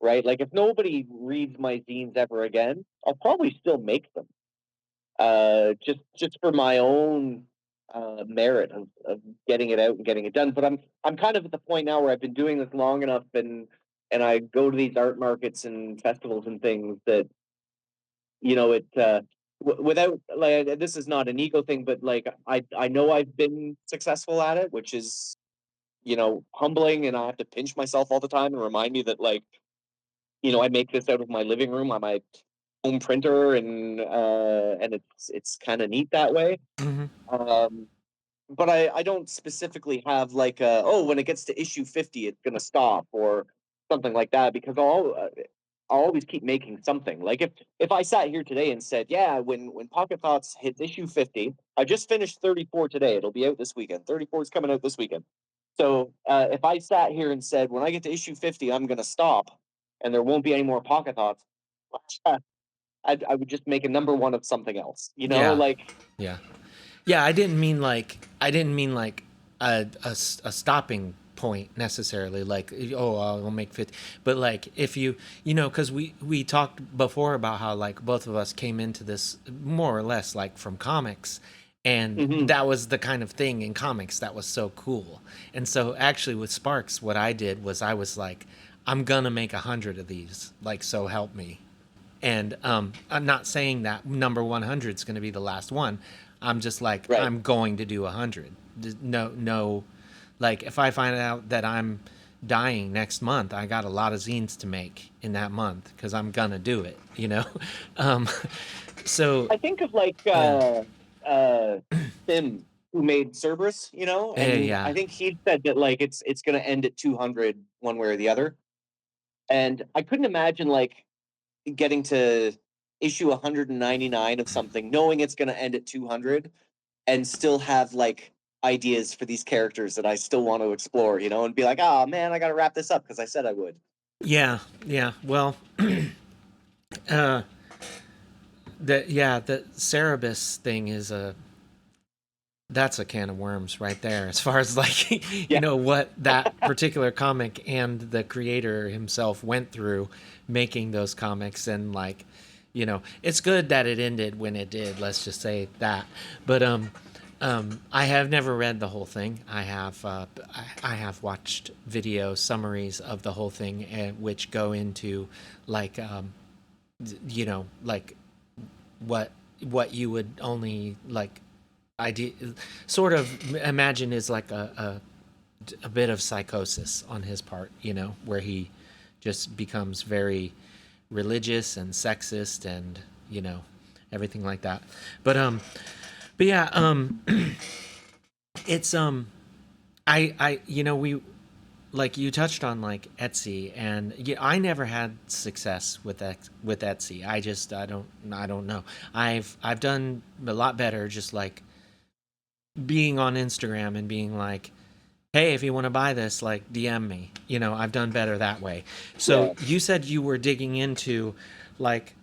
right? Like, if nobody reads my zines ever again, I'll probably still make them, just for my own merit of getting it out and getting it done. But I'm kind of at the point now where I've been doing this long enough, and I go to these art markets and festivals and things that it without, like, this is not an ego thing, but like, I know I've been successful at it, which is humbling, and I have to pinch myself all the time and remind me that, like, I make this out of my living room on my home printer, and it's kind of neat that way. Mhm. Um, but I don't specifically have, like, oh, when it gets to issue 50, it's gonna stop or something like that, because I'll always keep making something. Like, if I sat here today and said, yeah, when Pocket Thoughts hits issue 50, I just finished 34 today. It'll be out this weekend. 34 is coming out this weekend. So if I sat here and said, when I get to issue 50, I'm gonna stop, and there won't be any more Pocket Thoughts, I would just make a number one of something else. Yeah, Like, yeah. Yeah, I didn't mean like a stopping point necessarily. Like, oh, I'll make 50, but like, if because we talked before about how, like, both of us came into this more or less like from comics, and mhm, that was the kind of thing in comics that was so cool. And so actually with Sparks, what I did was I was like, I'm gonna make 100 of these, like, so help me. And I'm not saying that number 100 is going to be the last one. I'm just like, right. I'm going to do 100. No, no, like, if I find out that I'm dying next month, I got a lot of zines to make in that month because I'm gonna do it. um, so I think of, like, yeah, Tim, who made Cerberus, and yeah, I think he said that, like, it's gonna end at 200 one way or the other. And I couldn't imagine, like, getting to issue 199 of something, knowing it's gonna end at 200, and still have, like, ideas for these characters that I still want to explore, and be like, oh man, I gotta wrap this up because I said I would. yeah, yeah. Well, uh, the Cerebus thing is a that's a can of worms right there, as far as, like, Yeah. what that particular comic and the creator himself went through making those comics. And, like, it's good that it ended when it did, let's just say that. But I have never read the whole thing. I have watched video summaries of the whole thing, which go into, like, like, what you would only, like, idea sort of imagine is like a bit of psychosis on his part, where he just becomes very religious and sexist, and everything like that. But yeah, it's I we, like, you touched on, like, Etsy, and yeah, I never had success with Etsy. I don't know. I've done a lot better, just like being on Instagram and being like, hey, if you want to buy this, like DM me. You know, I've done better that way. So Yeah. you said you were digging into like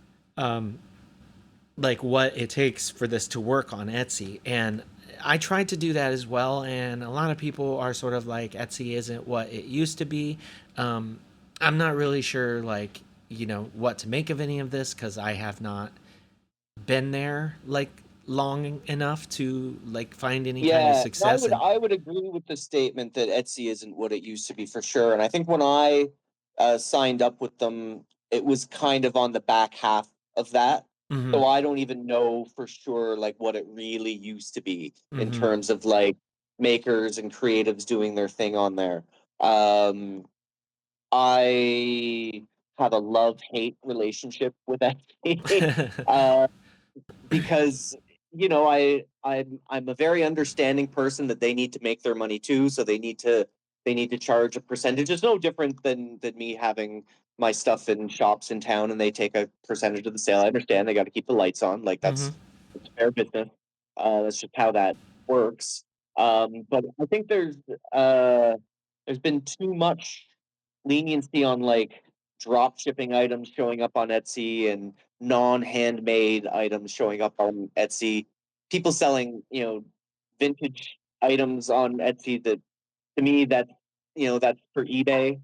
like what it takes for this to work on Etsy, and I tried to do that as well, and a lot of people are sort of like Etsy isn't what it used to be. um, I'm not really sure like what to make of any of this because I have not been there like long enough to like find any kind of Yeah, and success and I would agree with the statement that Etsy isn't what it used to be for sure. And I think when I signed up with them, it was kind of on the back half of that. mm-hmm, So I don't even know for sure like what it really used to be in mm-hmm. terms of like makers and creatives doing their thing on there. Um, I have a love hate relationship with Etsy. uh, because I'm a very understanding person that they need to make their money too, so they need to charge a percentage. It's no different than me having my stuff in shops in town and they take a percentage of the sale. I understand they got to keep the lights on, like Mm-hmm. that's fair business. That's just how that works. But I think there's been too much leniency on like drop shipping items showing up on Etsy and non-handmade items showing up on Etsy. People selling, vintage items on Etsy that to me that's for eBay,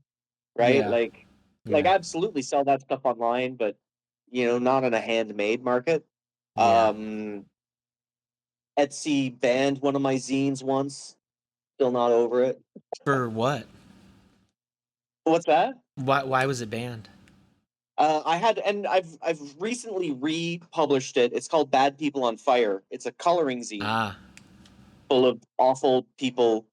right? Yeah, Like yeah, absolutely sell that stuff online, but not in a handmade market. yeah. Um Etsy banned one of my zines once. Still not over it. For what? What's that? Why was it banned? I had, and I've recently republished it. It's called Bad People on Fire. It's a coloring zine Ah, full of awful people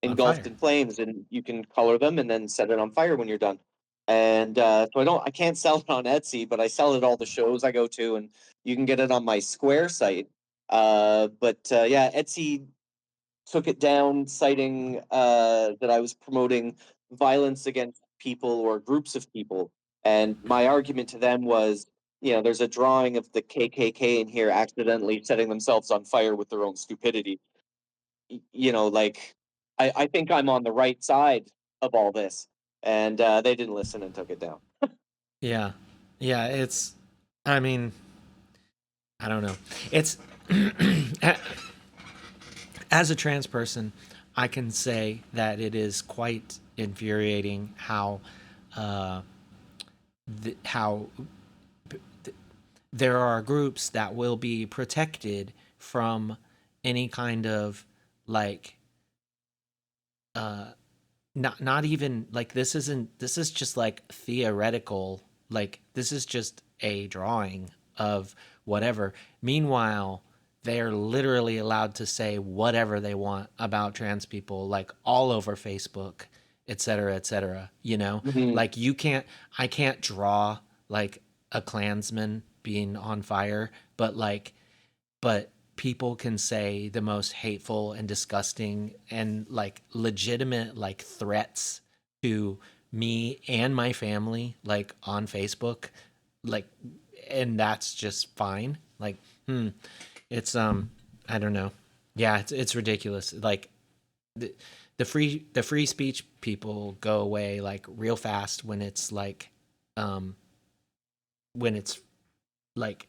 on engulfed fire. in flames, and you can color them and then set it on fire when you're done. And so I can't sell it on Etsy, but I sell it at all the shows I go to, and you can get it on my Square site. But yeah, Etsy took it down, citing that I was promoting violence against people or groups of people. And my argument to them was, there's a drawing of the KKK in here accidentally setting themselves on fire with their own stupidity. Like I think I'm on the right side of all this, and they didn't listen and took it down. Yeah, yeah. It's. I mean, I don't know. It's as a trans person, I can say that it is quite infuriating how uh, how there are groups that will be protected from any kind of like not even like this is just like theoretical, like this is just a drawing of whatever. Meanwhile, they're literally allowed to say whatever they want about trans people like all over Facebook, etc., etc., Mhm. like I can't draw like a Klansman being on fire, but people can say the most hateful and disgusting and like legitimate like threats to me and my family like on Facebook, like, and that's just fine. Like, it's I don't know. Yeah, it's ridiculous. Like the, the free speech people go away like real fast um when it's like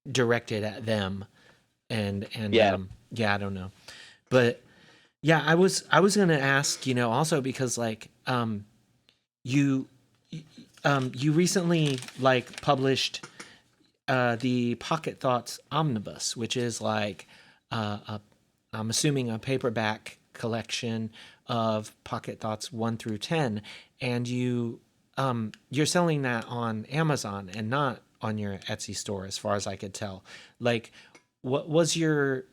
directed at them, and Yeah. yeah, I don't know. But yeah, I was gonna ask, also because like you you recently like published the Pocket Thoughts Omnibus, which is like a I'm assuming a paperback collection of Pocket Thoughts 1 through 10, and you're selling that on Amazon and not on your Etsy store as far as I could tell. Like what was your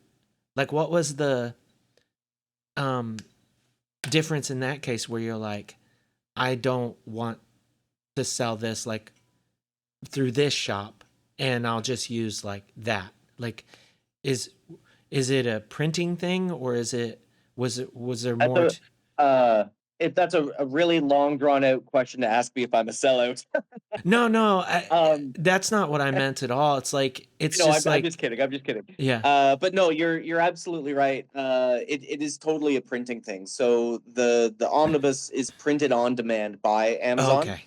what was the um difference in that case where you're like, I don't want to sell this like through this shop and I'll just use like that. Like is is it a printing thing or is it was there That's more a to uh, if that's a really long drawn out question to ask me if I'm a sellout. No, no, um, that's not what I meant at all. It's like it's no, just I'm just like kidding. I'm just kidding. yeah. But no, you're absolutely right. It is totally a printing thing. So the omnibus is printed on demand by Amazon, Okay.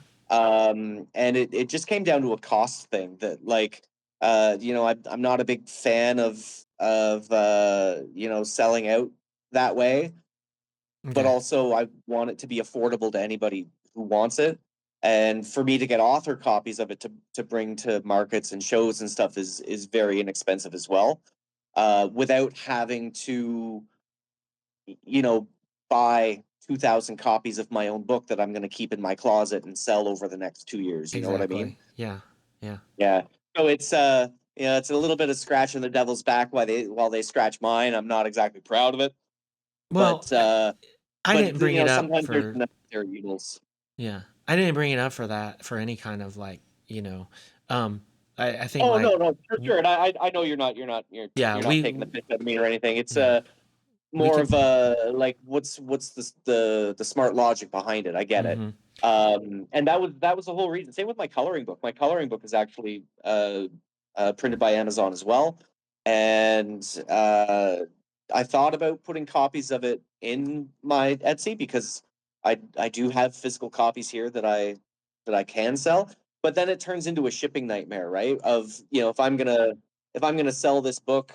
and it just came down to a cost thing that like I'm not a big fan of selling out that way, but Okay. also I want it to be affordable to anybody who wants it. And for me to get author copies of it to bring to markets and shows and stuff is very inexpensive as well, without having to, you know, buy 2,000 copies of my own book that I'm going to keep in my closet and sell over the next 2 years. You know what I mean? Exactly. Yeah. Yeah. Yeah. So it's a little bit of scratching the devil's back while they scratch mine. I'm not exactly proud of it, Well, but uh, I but didn't bring it up sometimes there's for necessary evils. yeah. I didn't bring it up for that for any kind of like, you know, um I think Oh like no, no, for sure. And I know yeah, you're not taking the piss out of me or anything. It's yeah. We more can of a like what's the smart logic behind it. I get it. mhm. And that was the whole reason. Same with my coloring book. My coloring book is actually printed by Amazon as well. And I thought about putting copies of it in my Etsy because I do have physical copies here that I can sell. But then it turns into a shipping nightmare, right? Of if I'm gonna sell this book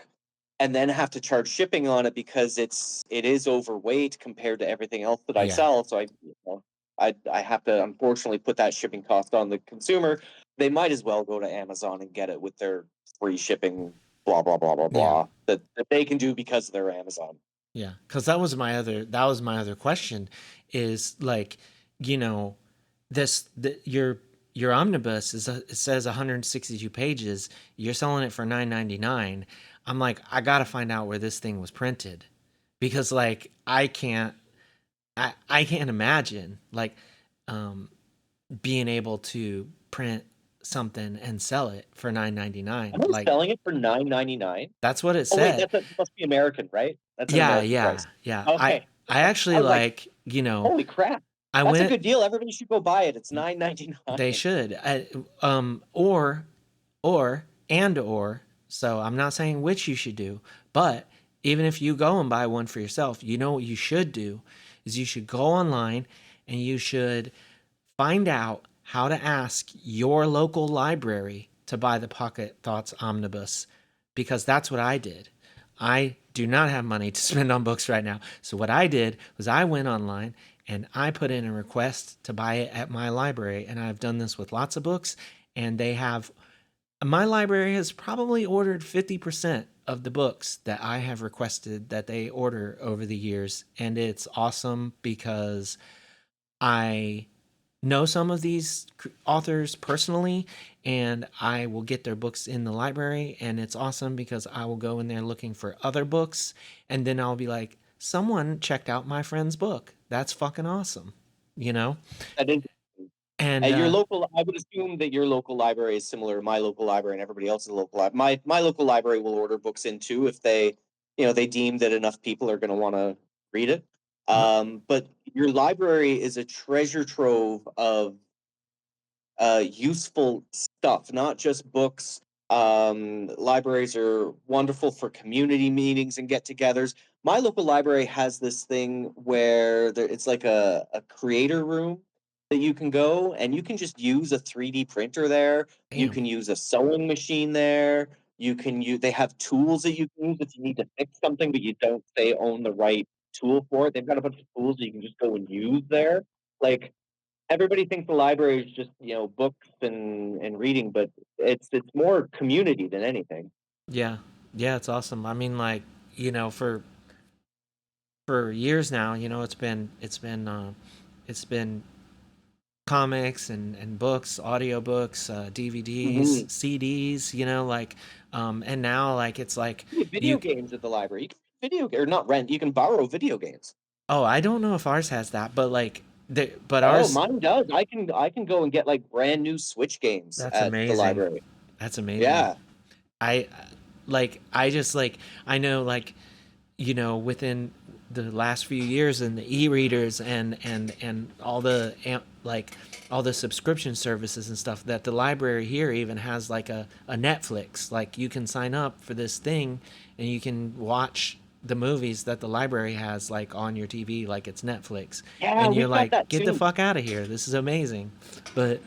and then have to charge shipping on it because it is overweight compared to everything else that I Yeah. sell. So I have to unfortunately put that shipping cost on the consumer. They might as well go to Amazon and get it with their free shipping, blah blah blah blah Yeah. blah, that they can do because they're Amazon. Yeah, because that was my other question, is like, you know, your omnibus it says 162 pages. You're selling it for 9.99. I'm like, I gotta find out where this thing was printed, because like I can't imagine like um being able to print something and sell it for 9.99. Am I Like selling it for 9.99? that's what it Oh wait, said. must be American, right? That's an Yeah, American yeah, price. yeah. I Okay. I actually I was like, like, holy crap, I that's a went. good deal. Everybody should go buy it. It's 9.99. They should. Or. So I'm not saying which you should do, but even if you go and buy one for yourself, you know what you should do is you should go online and you should find out how to ask your local library to buy the Pocket Thoughts Omnibus, because that's what I did. I do not have money to spend on books right now. So what I did was I went online and I put in a request to buy it at my library, and I've done this with lots of books, and they have my library has probably ordered 50% of the books that I have requested that they order over the years, and it's awesome because I know some of these authors personally, and I will get their books in the library, and it's awesome because I will go in there looking for other books, and then I'll be like, someone checked out my friend's book. That's fucking awesome, you know? That is. And Your local, I would assume that your local library is similar to my local library and everybody else's local library. My local library will order books in too if they deem that enough people are going to want to read it. my, But your library is a treasure trove of useful stuff, not just books. Libraries are wonderful for community meetings and get-togethers. My local library has this thing where it's like a creator room that you can go and you can just use a 3D printer there. You damn. can use a sewing machine there. They have tools that you can use if you need to fix something, but you don't say own the right tool for it. They've got a bunch of tools that you can just go and use there. Like everybody thinks the library is just books and reading, but it's more community than anything. Yeah. Yeah, it's awesome. I mean, like, for years now, it's been comics and books, audiobooks, DVDs, Mm-hmm. CDs, like, and now like it's like Video you. games at the library. You can or not rent. You can borrow video games. Oh, I don't know if ours has that, but like, but Oh, ours. mine does. I can go and get like brand new Switch games That's at the amazing. library. That's amazing. Yeah. I like. I just like. I know like. Within the last few years and the e-readers and all the like all the subscription services and stuff, that the library here even has like a Netflix. Like you can sign up for this thing and you can watch the movies that the library has like on your TV like it's Netflix. Yeah, And you're we've got like, that get the too. fuck out of here. This is amazing. But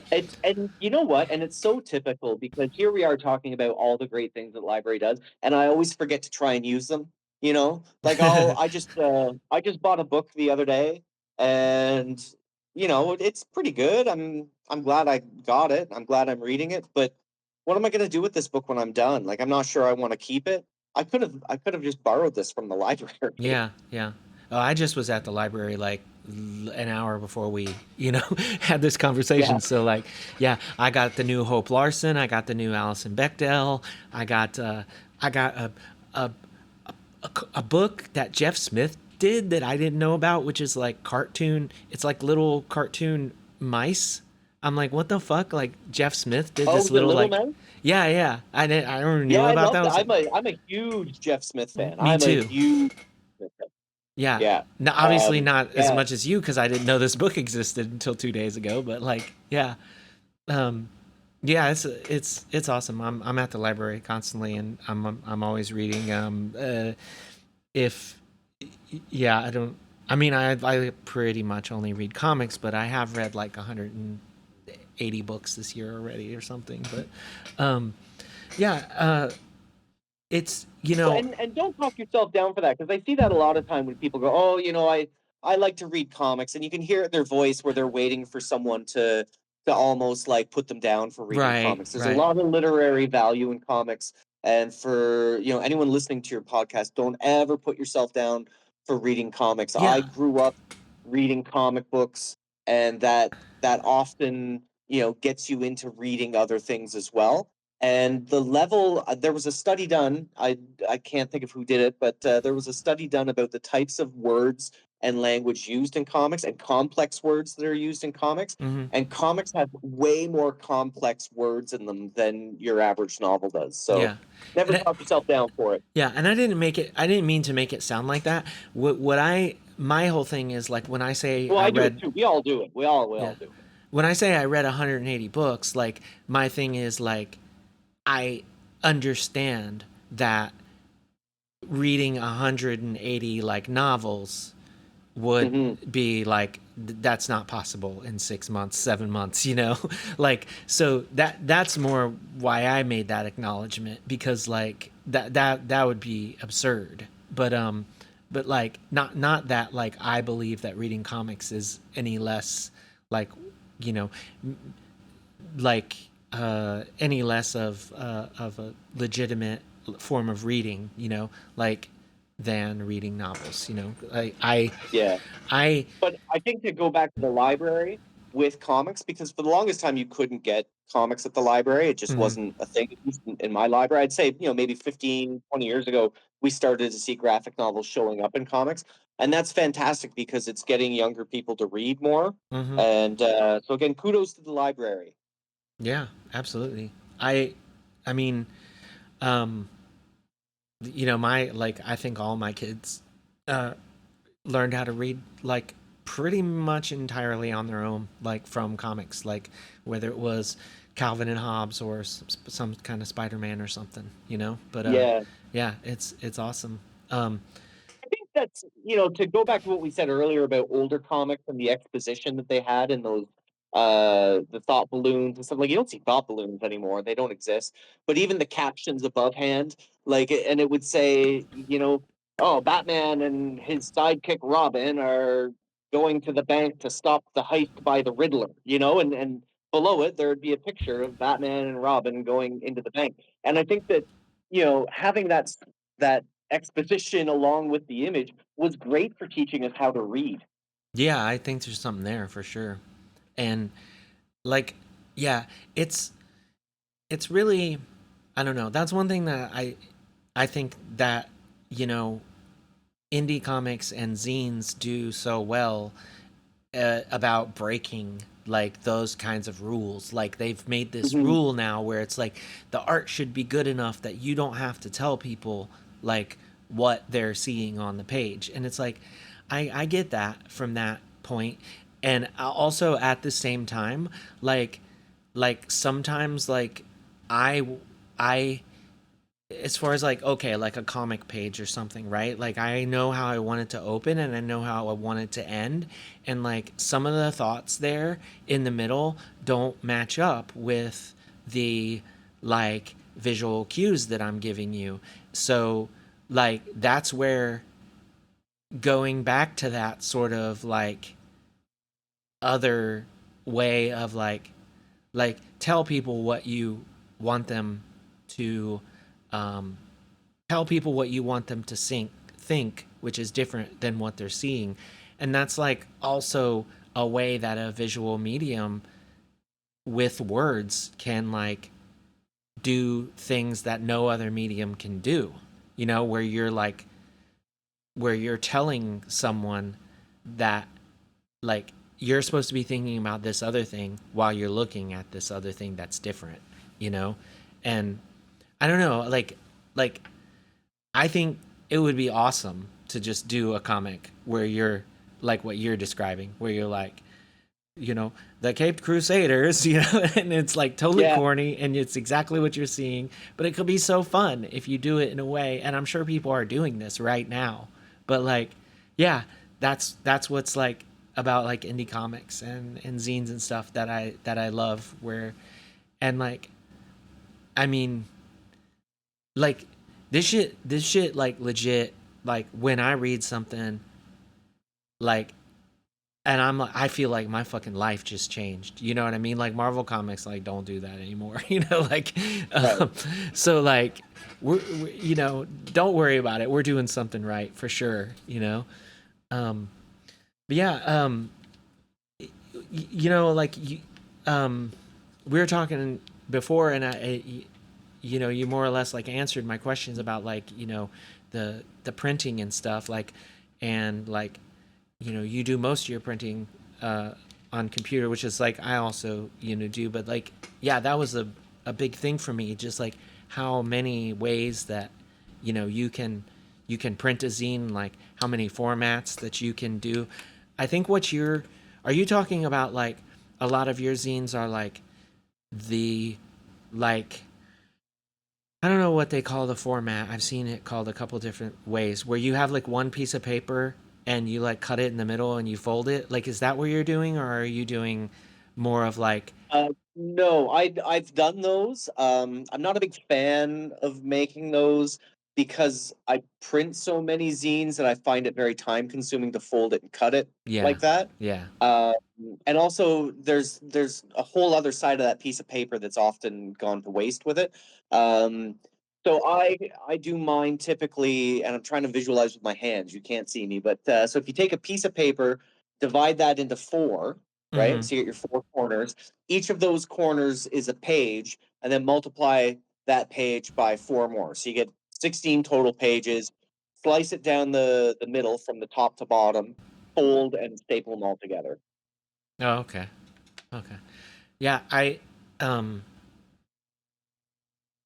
And you know what? And it's so typical because here we are talking about all the great things that library does, and I always forget to try and use them. You know, like I just bought a book the other day, and you know it's pretty good. I'm glad I got it. I'm glad I'm reading it. But what am I going to do with this book when I'm done? Like I'm not sure I want to keep it. I could have just borrowed this from the library. yeah, yeah. Oh, I just was at the library like an hour before we, had this Yeah. conversation. So like, yeah, I got the new Hope Larson. I got the new Alison Bechdel. I got a, a book that Jeff Smith did that I didn't know about, which is like cartoon. It's like little cartoon mice. I'm like, what the fuck? Like Jeff Smith did Oh, this the little Little like, Man. yeah, yeah. I never Yeah, knew I about love that. I that. was like, I'm a huge Jeff Smith fan. me I'm a too. huge Smith fan. Yeah. Yeah. Now, obviously not as Yeah. much as you because I didn't know this book existed until 2 days ago. But like, yeah, um, yeah, it's awesome. I'm at the library constantly, and I'm always reading. If yeah, I don't. I mean, I pretty much only read comics, but I have read like 180 books this year already or something. But um, yeah, it's Well, and don't talk yourself down for that because I see that a lot of time when people go, "Oh, you know, I like to read comics," and you can hear it in their voice where they're waiting for someone to almost like put them down for reading right, comics. There's a right. lot of literary value in comics, and for anyone listening to your podcast, don't ever put yourself down for reading comics. I Yeah, grew up reading comic books, and that often gets you into reading other things as well. And the level, there was a study done. I can't think of who did it, but there was a study done about the types of words and language used in comics and complex words that are used in comics. hmm, And comics have way more complex words in them than your average novel does. So yeah. never And talk yourself down for it. yeah, and I didn't make it. I didn't mean to make it sound like that. What I my whole thing is like when I say Well, I I do it read, too. We all do it. We yeah, all do it. when I say I read 180 books, like my thing is like I understand that reading 180 like novels would Hmm. be like that's not possible in 6 months 7 months, like so that's more why I made that acknowledgement, because like that would be absurd. But like not that like I believe that reading comics is any less like you know like any less of a legitimate form of reading, like than reading novels. Yeah. I But I think to go back to the library with comics, because for the longest time you couldn't get comics at the library. It just mhm. wasn't a thing, at least in my library. I'd say, maybe 15, 20 years ago, we started to see graphic novels showing up in comics. And that's fantastic because it's getting younger people to read more. Mhm. And so again, kudos to the library. Yeah, absolutely. I mean, um, my like I think all my kids uh learned how to read like pretty much entirely on their own, like from comics, like whether it was Calvin and Hobbes or some kind of Spider-Man or something, But Yeah. yeah, it's awesome. Um, I think that's, to go back to what we said earlier about older comics and the exposition that they had in those the thought balloons and stuff. Like you don't see thought balloons anymore. They don't exist. But even the captions above hand, like and it would say, oh, Batman and his sidekick Robin are going to the bank to stop the heist by the Riddler, and below it there would be a picture of Batman and Robin going into the bank. And I think that, having that exposition along with the image was great for teaching us how to read. yeah, I think there's something there for sure. And like yeah, it's it's really, I don't know. That's one thing that I think that, you know, indie comics and zines do so well about breaking like those kinds of rules. Like they've made this Mhm. rule now where it's like the art should be good enough that you don't have to tell people like what they're seeing on the page. And it's like, I get that from that point. And also at the same time, like, sometimes like I, I, as far as like, okay, like a comic page or something, right? Like I know how I want it to open and I know how I want it to end, and like some of the thoughts there in the middle don't match up with the like visual cues that I'm giving you. So like that's where going back to that sort of like other way of like tell people what you want them to um, tell people what you want them to think, which is different than what they're seeing. And that's like also a way that a visual medium with words can like do things that no other medium can do. You know, where you're like where you're telling someone that like you're supposed to be thinking about this other thing while you're looking at this other thing that's different, you know? And I don't know, like I think it would be awesome to just do a comic where you're like what you're describing, where you're like, you know, the Caped Crusaders, you know, and it's like totally Yeah. corny and it's exactly what you're seeing, but it could be so fun if you do it in a way, and I'm sure people are doing this right now. But like, yeah, that's what's like about like indie comics and zines and stuff that I love where and like I mean like this shit like legit like when I read something like and I'm like I feel like my fucking life just changed. You know what I mean? Like Marvel comics like don't do that anymore. You know, like Right. so like we're you know don't worry about it. We're doing something right for sure. You know, um, but yeah, you know like um, we were talking before, and you know you more or less like answered my questions about like you know the printing and stuff like and like you know you do most of your printing on computer, which is like I also you know do, but like yeah that was a big thing for me, just like how many ways that you know you can print a zine, like how many formats that you can do. I think what you're are you talking about like a lot of your zines are like the like I don't know what they call the format. I've seen it called a couple different ways where you have like one piece of paper and you like cut it in the middle and you fold it. Like, is that what you're doing, or are you doing more of like, No, I've done those. I'm not a big fan of making those because I print so many zines that I find it very time consuming to fold it and cut it yeah, like that. yeah, Um, and also there's a whole other side of that piece of paper that's often gone to waste with it. Um, so I do mine typically, and I'm trying to visualize with my hands. You can't see me, but so if you take a piece of paper, divide that into four, right? mm-hmm. So you get your four corners. Each of those corners is a page, and then multiply that page by four more. So you get 16 total pages. Slice it down the middle from the top to bottom, fold and staple them all together. Oh, okay, okay, yeah. Um,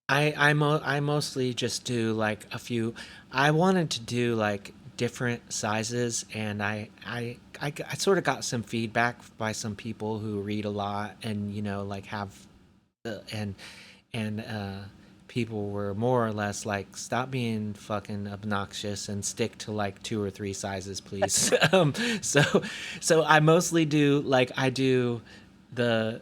I mostly just do like a few. I wanted to do like different sizes, and I sort of got some feedback by some people who read a lot and you know like have and and people were more or less like stop being fucking obnoxious and stick to like two or three sizes please. So so I mostly do like I do the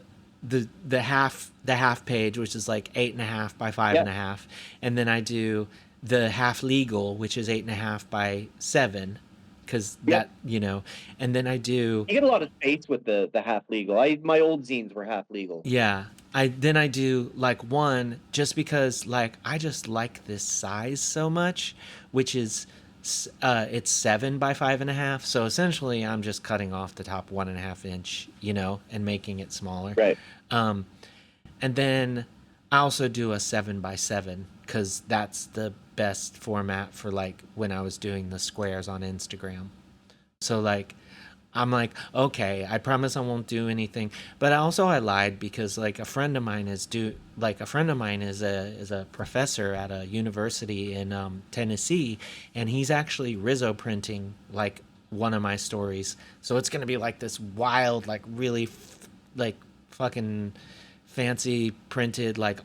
the half page, which is like 8.5 by five Yeah, and a half, and then I do the half legal, which is 8.5 by 7, because yep. that you know, and then I do You get a lot of space with the half legal. I my old zines were half legal. yeah. I do like one just because like I just like this size so much, which is it's 7 by 5.5. So essentially, I'm just cutting off the top 1.5 inch, you know, and making it smaller. Right. Um, and then I also do a 7 by 7 because that's the best format for like when I was doing the squares on Instagram. So like I'm like, okay, I promise I won't do anything. But also I lied because like a friend of mine is a professor at a university in Tennessee, and he's actually Rizzo printing like one of my stories. So it's gonna be like this wild, like really like fucking fancy printed like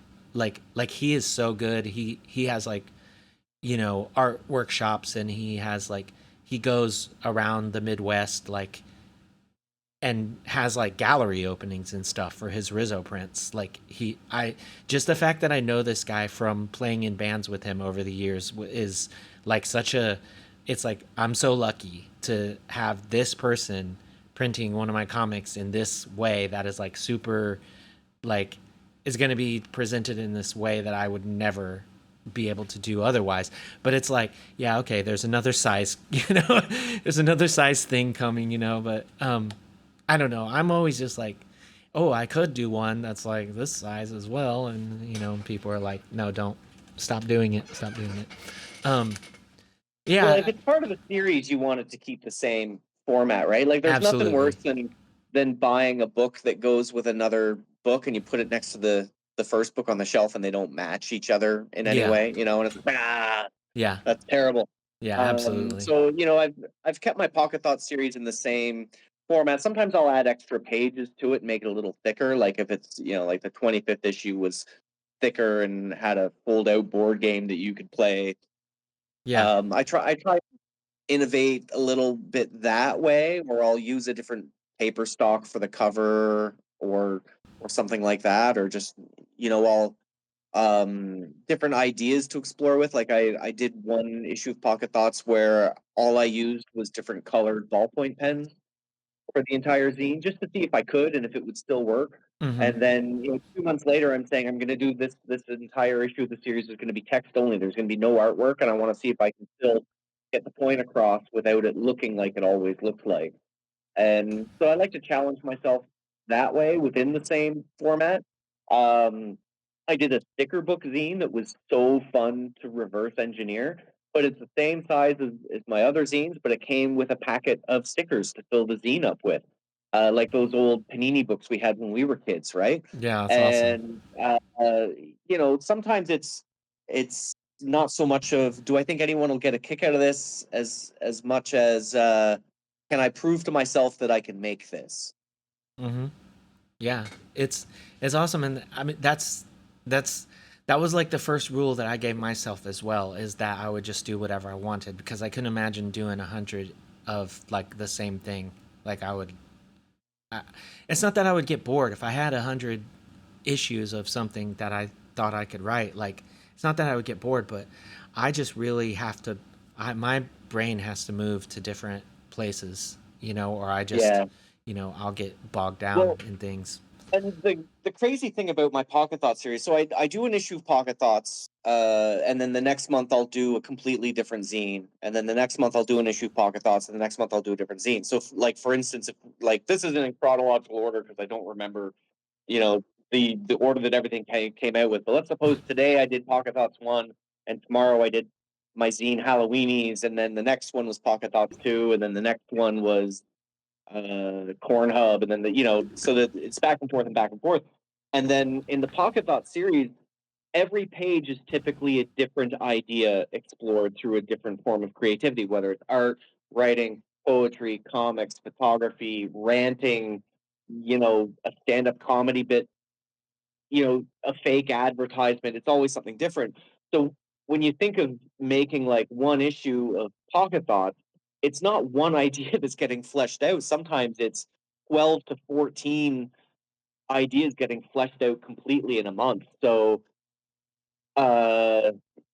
he is so good. He has like art workshops, and he has like he goes around the Midwest like and has like gallery openings and stuff for his Rizzo prints. Like he I just the fact that I know this guy from playing in bands with him over the years is like such a it's like I'm so lucky to have this person printing one of my comics in this way that is like super like is going to be presented in this way that I would never be able to do otherwise. But it's like, yeah, okay, there's another size, there's another size thing coming, but I don't know. I'm always just like, oh, I could do one that's like this size as well, and people are like, no, don't, stop doing it, stop doing it. Um, Well, if yeah, it's part of a series, you want it to keep the same format, right? Like, there's nothing worse absolutely, than buying a book that goes with another book, and you put it next to the first book on the shelf, and they don't match each other in any yeah, way, and it's like, yeah, that's terrible. yeah, absolutely. So I've kept my Pocket Thought series in the same format. Sometimes I'll add extra pages to it and make it a little thicker. Like if it's like the 25th issue was thicker and had a fold out board game that you could play. Yeah, I try to innovate a little bit that way, or I'll use a different paper stock for the cover or something like that, or just I'll different ideas to explore with. Like I did one issue of Pocket Thoughts where all I used was different colored ballpoint pens for the entire zine, just to see if I could and if it would still work. mm-hmm. And then 2 months later, I'm saying I'm going to do this entire issue of the series is going to be text only. There's going to be no artwork, and I want to see if I can still get the point across without it looking like it always looks like. And so I like to challenge myself that way within the same format. Um, I did a sticker book zine that was so fun to reverse engineer, but it's the same size as my other zines, but it came with a packet of stickers to fill the zine up with, like those old Panini books we had when we were kids, right? Yeah, that's awesome. And sometimes it's not so much of do I think anyone will get a kick out of this as much as can I prove to myself that I can make this? Mm-hmm. Yeah, it's awesome, and I mean that's that was like the first rule that I gave myself as well, is that I would just do whatever I wanted because I couldn't imagine doing 100 of like the same thing. Like I, it's not that I would get bored if I had 100 issues of something that I thought I could write. Like it's not that I would get bored, but I just really have to. My brain has to move to different places, or I just, Yeah. I'll get bogged down Well, in things. and the crazy thing about my Pocket Thought series, so I do an issue of Pocket Thoughts, and then the next month I'll do a completely different zine, and then the next month I'll do an issue of Pocket Thoughts, and the next month I'll do a different zine. So, like for instance, if like this isn't in chronological order because I don't remember, you know, the order that everything came out with. But let's suppose today I did Pocket Thoughts one, and tomorrow I did my zine Halloweenies, and then the next one was Pocket Thoughts two, and then the next one was Corn Hub, and then so that it's back and forth and back and forth. And then in the Pocket Thought series, every page is typically a different idea explored through a different form of creativity, whether it's art, writing, poetry, comics, photography, ranting, a stand-up comedy bit, a fake advertisement. It's always something different. So when you think of making like one issue of Pocket Thoughts, it's not one idea that's getting fleshed out. Sometimes it's 12 to 14 ideas getting fleshed out completely in a month. So uh,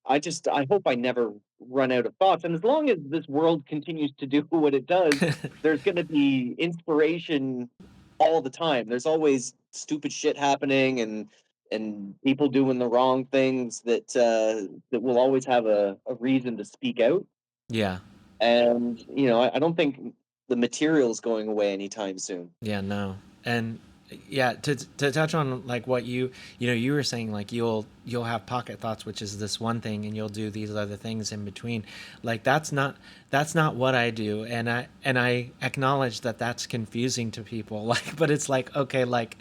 I hope I never run out of thoughts. And as long as this world continues to do what it does, there's going to be inspiration all the time. There's always stupid shit happening and people doing the wrong things that will always have a reason to speak out. Yeah. And I don't think the material is going away anytime soon. Yeah, no. And Yeah, to touch on like what you were saying, like you'll have pocket thoughts, which is this one thing, and you'll do these other things in between. Like that's not what I do, and I acknowledge that that's confusing to people. Like, but it's like, okay, like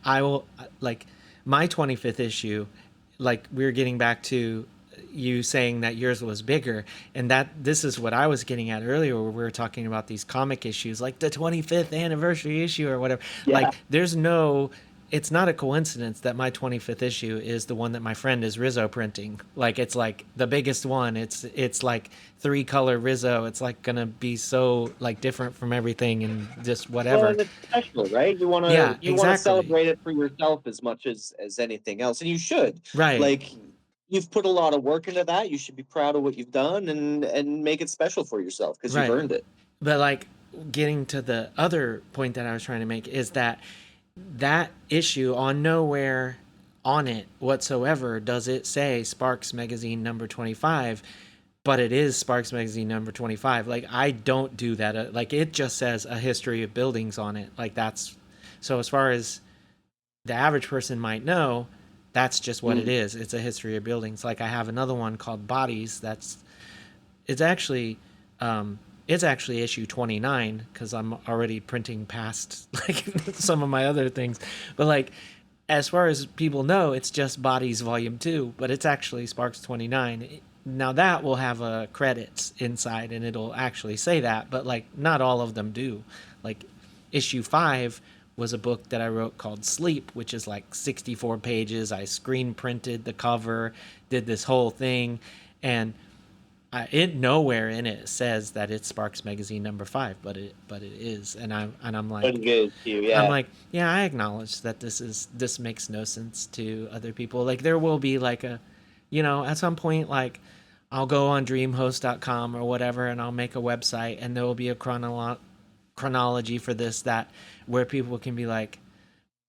I will, like, my 25th issue, like we're getting back to you saying that yours was bigger, and that this is what I was getting at earlier, where we were talking about these comic issues, like the 25th anniversary issue or whatever. Yeah. Like, there's no, it's not a coincidence that my 25th issue is the one that my friend is Rizzo printing. Like, it's like the biggest one. It's like 3-color Rizzo. It's like gonna be so like different from everything and just Well, whatever. and it's special, right? You wanna Yeah, you wanna exactly. celebrate it for yourself as much as anything else, and you should. Right. Like, you've put a lot of work into that. You should be proud of what you've done and make it special for yourself because you've Right. earned it. But like, getting to the other point that I was trying to make is that that issue, on nowhere on it whatsoever does it say Sparks Magazine number 25, but it is Sparks Magazine number 25. Like, I don't do that. Like, it just says a history of buildings on it. Like, that's, so as far as the average person might know, that's just what it Mm. is. It's a history of buildings. Like, I have another one called Bodies. It's actually it's actually issue 29 because I'm already printing past like some of my other things. But like, as far as people know, it's just Bodies Volume 2, but it's actually Sparks 29. Now that will have a credits inside and it'll actually say that, but like not all of them do. Like, issue 5 was a book that I wrote called Sleep, which is like 64 pages. I screen printed the cover, did this whole thing, and it nowhere in it says that it's Sparks Magazine number 5, but it is, and I'm But like, it is to you, I'm yeah. like, yeah, I acknowledge that this makes no sense to other people. Like, there will be like a, at some point, like, I'll go on DreamHost.com or whatever, and I'll make a website, and there will be a chronology for this, that, where people can be like,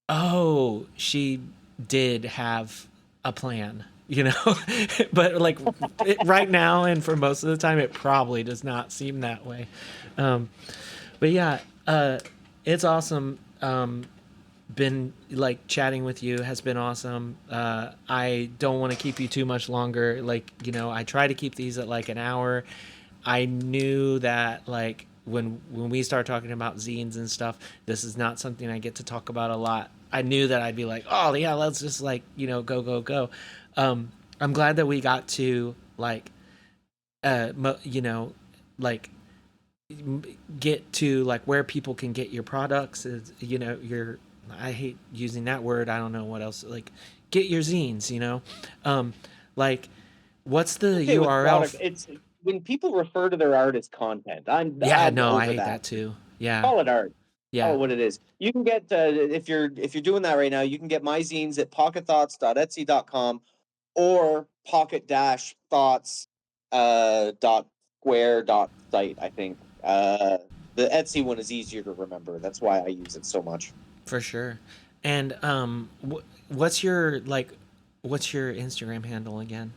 oh, she did have a plan, but like, right now and for most of the time, it probably does not seem that way. Um, but yeah, it's awesome. Been like chatting with you has been awesome. I don't want to keep you too much longer. Like, I try to keep these at like an hour. I knew that, like, when we start talking about zines and stuff, this is not something I get to talk about a lot. I knew that I'd be like, oh yeah, let's just like, go go go. I'm glad that we got to like, like, get to like where people can get your products. Is, your, I hate using that word. I don't know what else. Like, get your zines. Um, like, what's the Okay with URL? product. It's when people refer to their art as content. Yeah, I'm no, I over hate that. that too. Yeah, Call it art. Call yeah, it what it is. You can get if you're doing that right now, you can get my zines at pocketthoughts.etsy.com or pocket-thoughts dot square dot site, I think. The Etsy one is easier to remember. That's why I use it so much. for sure. And what's your like, what's your Instagram handle again?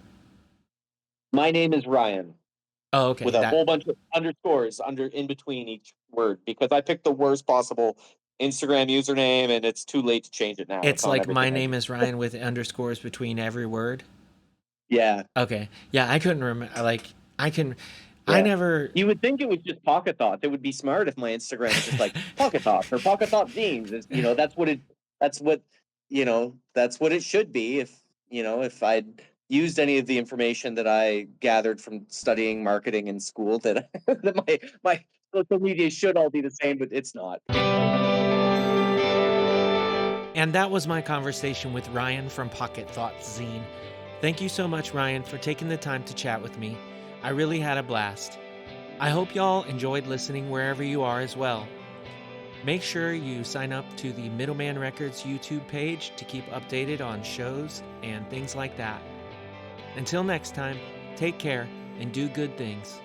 My name is Ryan Oh, okay, with a that whole bunch of underscores in between each word because I picked the worst possible Instagram username and it's too late to change it now. It's it's on like everything my I name do. is Ryan with underscores between every word. Yeah. Okay, yeah, I couldn't remember. Like, I Yeah. never. You would think it was just Pocket Thoughts. It would be smart if my Instagram was just like Pocket Thoughts or Pocket Thought Zines. That's what it should be if I'd used any of the information that I gathered from studying marketing in school that that my social media should all be the same, but it's not. And that was my conversation with Ryan from Pocket Thoughts Zine. Thank you so much, Ryan, for taking the time to chat with me. I really had a blast. I hope y'all enjoyed listening wherever you are as well. Make sure you sign up to the Middleman Records YouTube page to keep updated on shows and things like that. Until next time, take care and do good things.